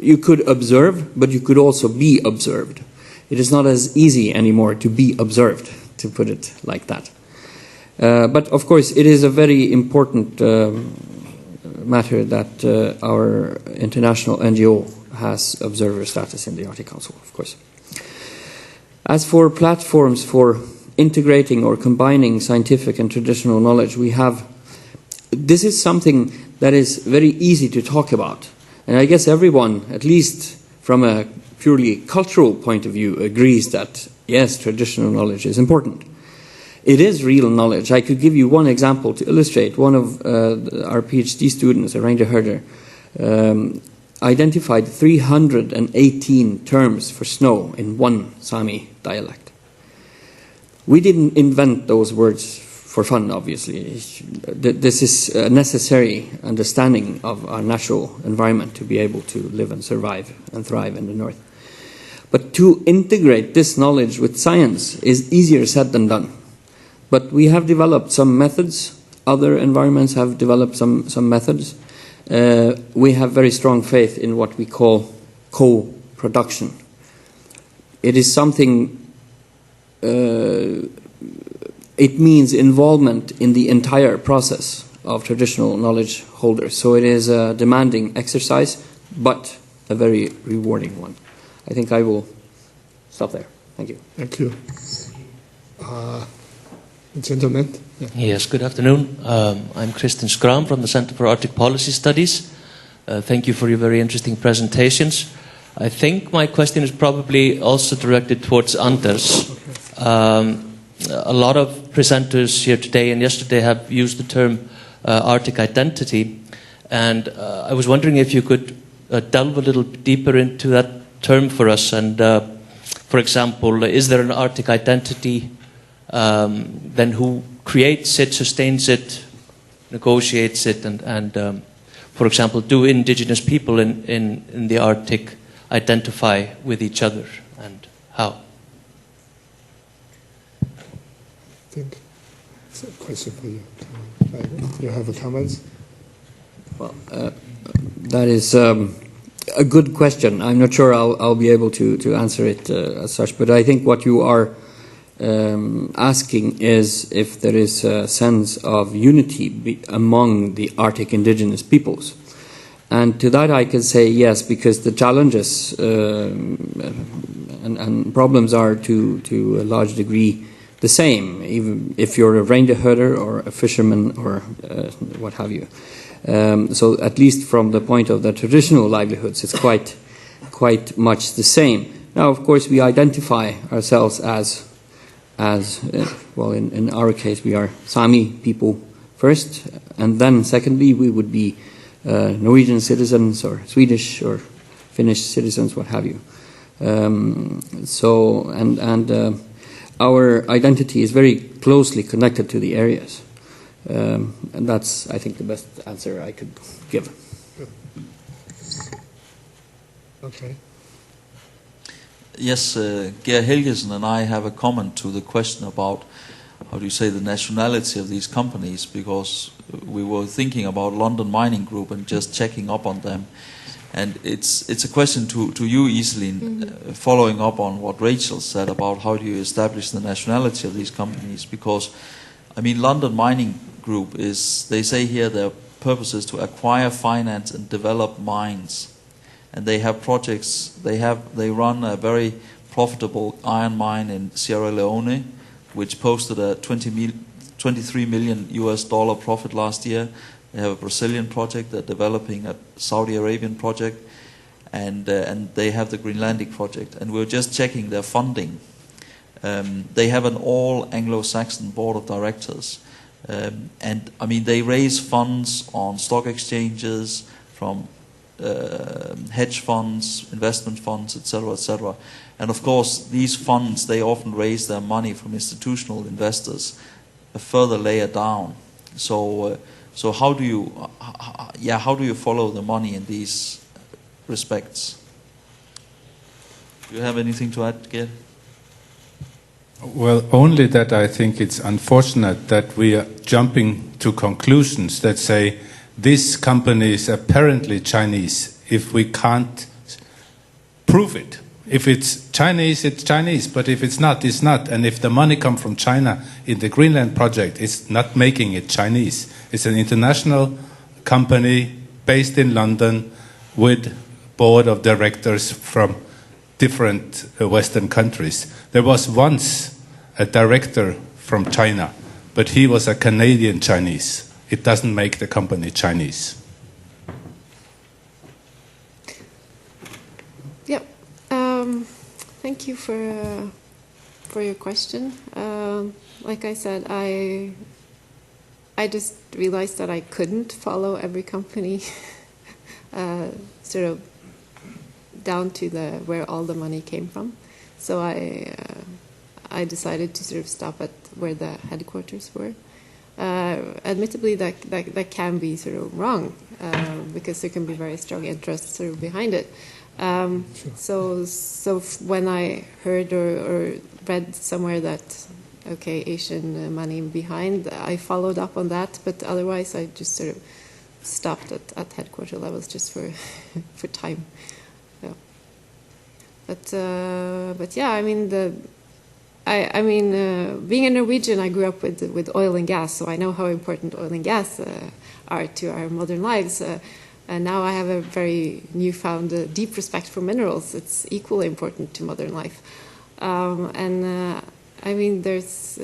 you could observe, but you could also be observed. It is not as easy anymore to be observed, to put it like that. But of course, it is a very important matter that our international NGO has observer status in the Arctic Council, of course. As for platforms for integrating or combining scientific and traditional knowledge, this is something that is very easy to talk about. And I guess everyone, at least from a purely cultural point of view, agrees that, yes, traditional knowledge is important. It is real knowledge. I could give you one example to illustrate. One of our PhD students, a reindeer herder, identified 318 terms for snow in one Sami dialect. We didn't invent those words for fun, obviously. This is a necessary understanding of our natural environment to be able to live and survive and thrive in the north. But to integrate this knowledge with science is easier said than done. But we have developed some methods. Other environments have developed some methods. We have very strong faith in what we call co-production. It is something, it means involvement in the entire process of traditional knowledge holders. So it is a demanding exercise, but a very rewarding one. I think I will stop there. Thank you. Thank you. Gentlemen. Yeah. Yes, good afternoon. I'm Christian Skram from the Center for Arctic Policy Studies. Thank you for your very interesting presentations. I think my question is probably also directed towards Anders. A lot of presenters here today and yesterday have used the term Arctic identity, and I was wondering if you could delve a little deeper into that term for us. And for example, is there an Arctic identity? Then who creates it, sustains it, negotiates it, and for example, do indigenous people in the Arctic identify with each other, and how? I think it's a question for you. You have a comment? Well, that is a good question. I'm not sure I'll be able to answer it as such, but I think what you are asking is if there is a sense of unity among the Arctic indigenous peoples. And to that I can say yes, because the challenges and problems are to a large degree the same, even if you're a reindeer herder or a fisherman or what have you. So at least from the point of the traditional livelihoods, it's quite much the same. Now, of course, we identify ourselves as well, in our case, we are Sami people first, and then secondly, we would be Norwegian citizens or Swedish or Finnish citizens, what have you. Our identity is very closely connected to the areas. And that's, I think, the best answer I could give. Okay. Yes, Geir Helgesen and I have a comment to the question about, how do you say, the nationality of these companies, because we were thinking about London Mining Group and just checking up on them. And it's a question to you, Iselin, following up on what Rachel said about how do you establish the nationality of these companies, because, I mean, London Mining Group is, they say here their purpose is to acquire, finance and develop mines. And they have projects, they run a very profitable iron mine in Sierra Leone, which posted a $23 million profit last year. They have a Brazilian project, they're developing a Saudi Arabian project, and they have the Greenlandic project. And we're just checking their funding. They have an all Anglo-Saxon board of directors. And I mean, they raise funds on stock exchanges from hedge funds, investment funds, etc., etc. And of course, these funds, they often raise their money from institutional investors a further layer down. So how do you follow the money in these respects? Do you have anything to add, Geir? Well, only that I think it's unfortunate that we are jumping to conclusions that say this company is apparently Chinese if we can't prove it. If it's Chinese, it's Chinese, but if it's not, it's not. And if the money comes from China in the Greenland project, it's not making it Chinese. It's an international company based in London with board of directors from different Western countries. There was once a director from China, but he was a Canadian Chinese. It doesn't make the company Chinese. Yep. Thank you for your question. Like I said, I just realized that I couldn't follow every company sort of down to where all the money came from. So I decided to sort of stop at where the headquarters were. Admittedly, that can be sort of wrong because there can be very strong interests sort of behind it. So when I heard or read somewhere that Asian money behind, I followed up on that. But otherwise, I just sort of stopped at headquarter levels just for time. Yeah. But yeah, I mean being a Norwegian, I grew up with oil and gas, so I know how important oil and gas are to our modern lives. And now I have a very newfound deep respect for minerals. It's equally important to modern life. There's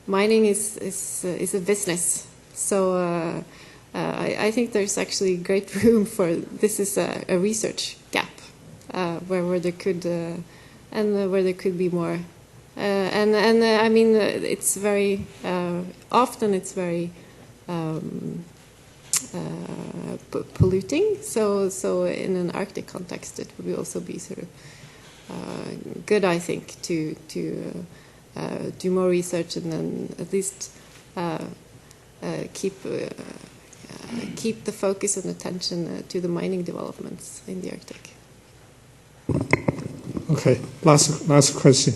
mining is a business. So I think there's actually great room for this is a research gap where there could where there could be more. It's very often it's very polluting. So in an Arctic context, it would also be sort of good, I think, to do more research and then at least keep the focus and attention to the mining developments in the Arctic. Okay, last question.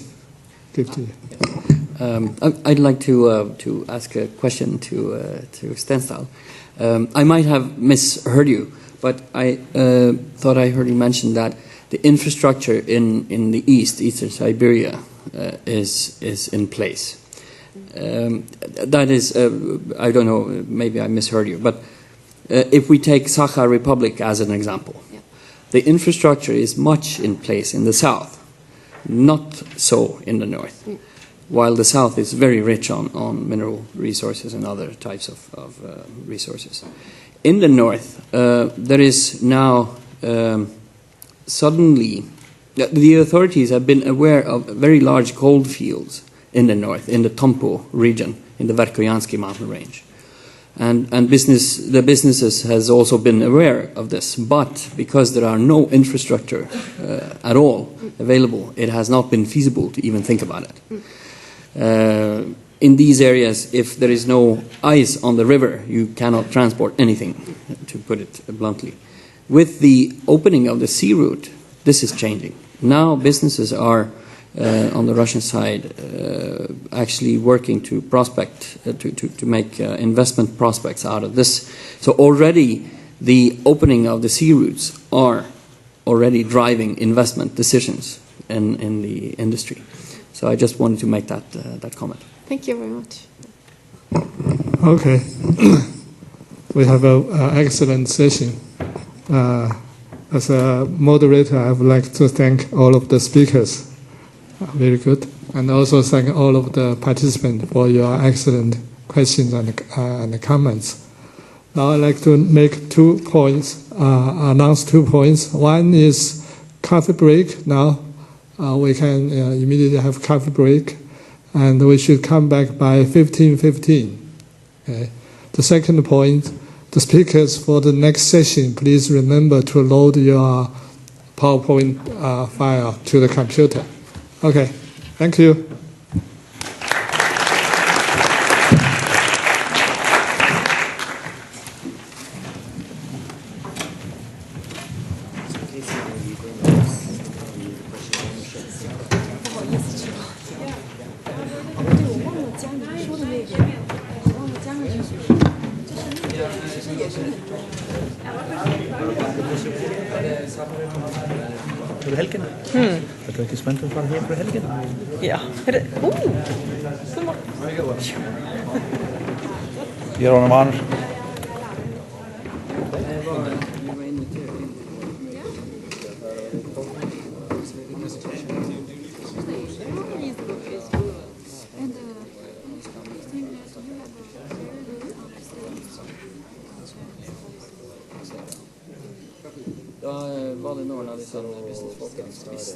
Give to you. I'd like to ask a question to Stensdal. I might have misheard you, but I thought I heard you mention that the infrastructure in the eastern Siberia is in place. That is, I don't know, maybe I misheard you, but if we take Sakha Republic as an example, the infrastructure is much in place in the south, not so in the north, while the south is very rich on mineral resources and other types of resources. In the north, there is now suddenly, the authorities have been aware of very large gold fields in the north, in the Tompo region, in the Verkhoyanski mountain range. And the businesses has also been aware of this, but because there are no infrastructure at all available, it has not been feasible to even think about it. In these areas, if there is no ice on the river, you cannot transport anything, to put it bluntly. With the opening of the sea route, this is changing. Now businesses are on the Russian side actually working to prospect, to make investment prospects out of this. So already the opening of the sea routes are already driving investment decisions in the industry. So I just wanted to make that comment. Thank you very much. Okay. We have an excellent session. As a moderator, I would like to thank all of the speakers. Very good. And also thank all of the participants for your excellent questions and comments. Now I'd like to make 2 points, announce 2 points. One is coffee break now. We can immediately have coffee break, and we should come back by 15:15. Okay. The second point, the speakers for the next session, please remember to load your PowerPoint file to the computer. Okay, thank you. Til helgen? Er du ikke spændt for at høre på helgen? Ja. Kom on. Gjør hun mann? Da var det noen av disse businessfolkene som visste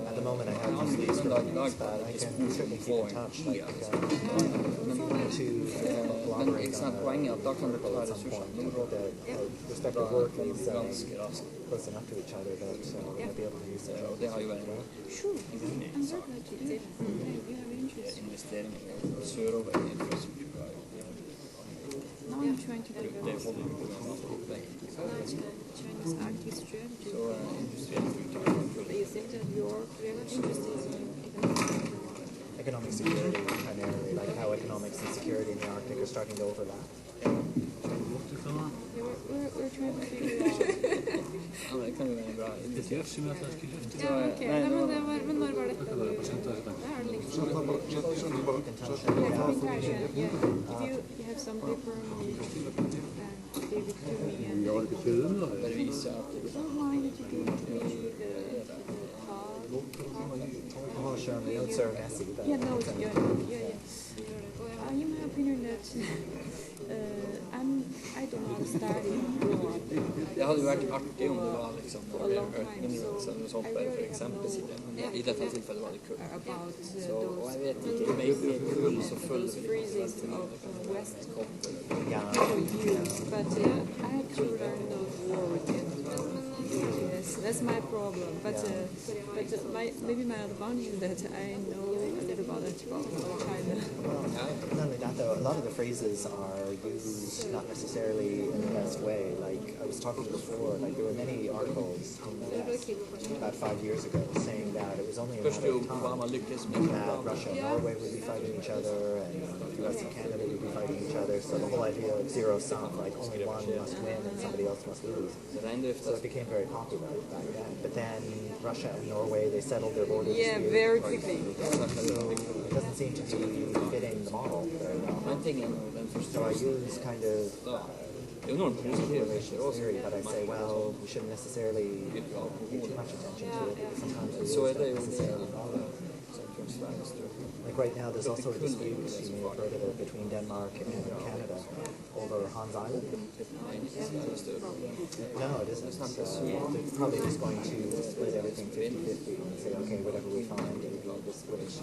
At the moment I have one of these recordings, but I can certainly keep in touch to collaborate on at some point. The respective work is close enough to each other that we'll be able to use it. Det har jo vært Sure. I'm so glad you did. You have interest. investeringer sørover i infrastruktur. Now I'm trying to develop Det holder jo på med China's Arctic strategy. Så industriell utvikling. But you think that you're very interested in Economic security, primarily, like how economics and security in the Arctic are starting to overlap. We're trying to figure out. Ja, det kan jo være bra. Ja, okay. Men når var dette? Det er liksom. If you have some paper, give it to me and Bare vise at why did you give it to me? I'll show the notes are messy. But Yeah, no, yeah. You may have opinion that I don't know how to study abroad. Det hadde jo vært artig om det var liksom økning sånt bare for eksempel siden. I dette tilfellet var det kult. Så, og jeg vet ikke, det er kult så følger vi Freezing of West yeah. for you, but I had to learn those words. Yes, that's my problem. But maybe my advantage is that I know a little about China. Not only that, though, a lot of the phrases are used not necessarily in the best way. Like I was talking before, like there were many articles in the West about 5 years ago saying that it was only a matter of time that Russia and Norway would be fighting each other, and US and Canada would be fighting each other. So the whole idea of zero sum, like only one must win and somebody else must lose. So it became very popular back then. But then Russia and Norway, they settled their borders. Yeah, very quickly. So it doesn't seem to be fitting the model very well. So I use kind of theory, but I say, well, we shouldn't necessarily give too much attention to it because sometimes we don't necessarily follow. Like right now, there's also a dispute, you may have heard of it, between Denmark and Canada over Hans Island. No, it isn't. They're probably just going to split everything 50-50 and say, okay, whatever we find, it'll be this British.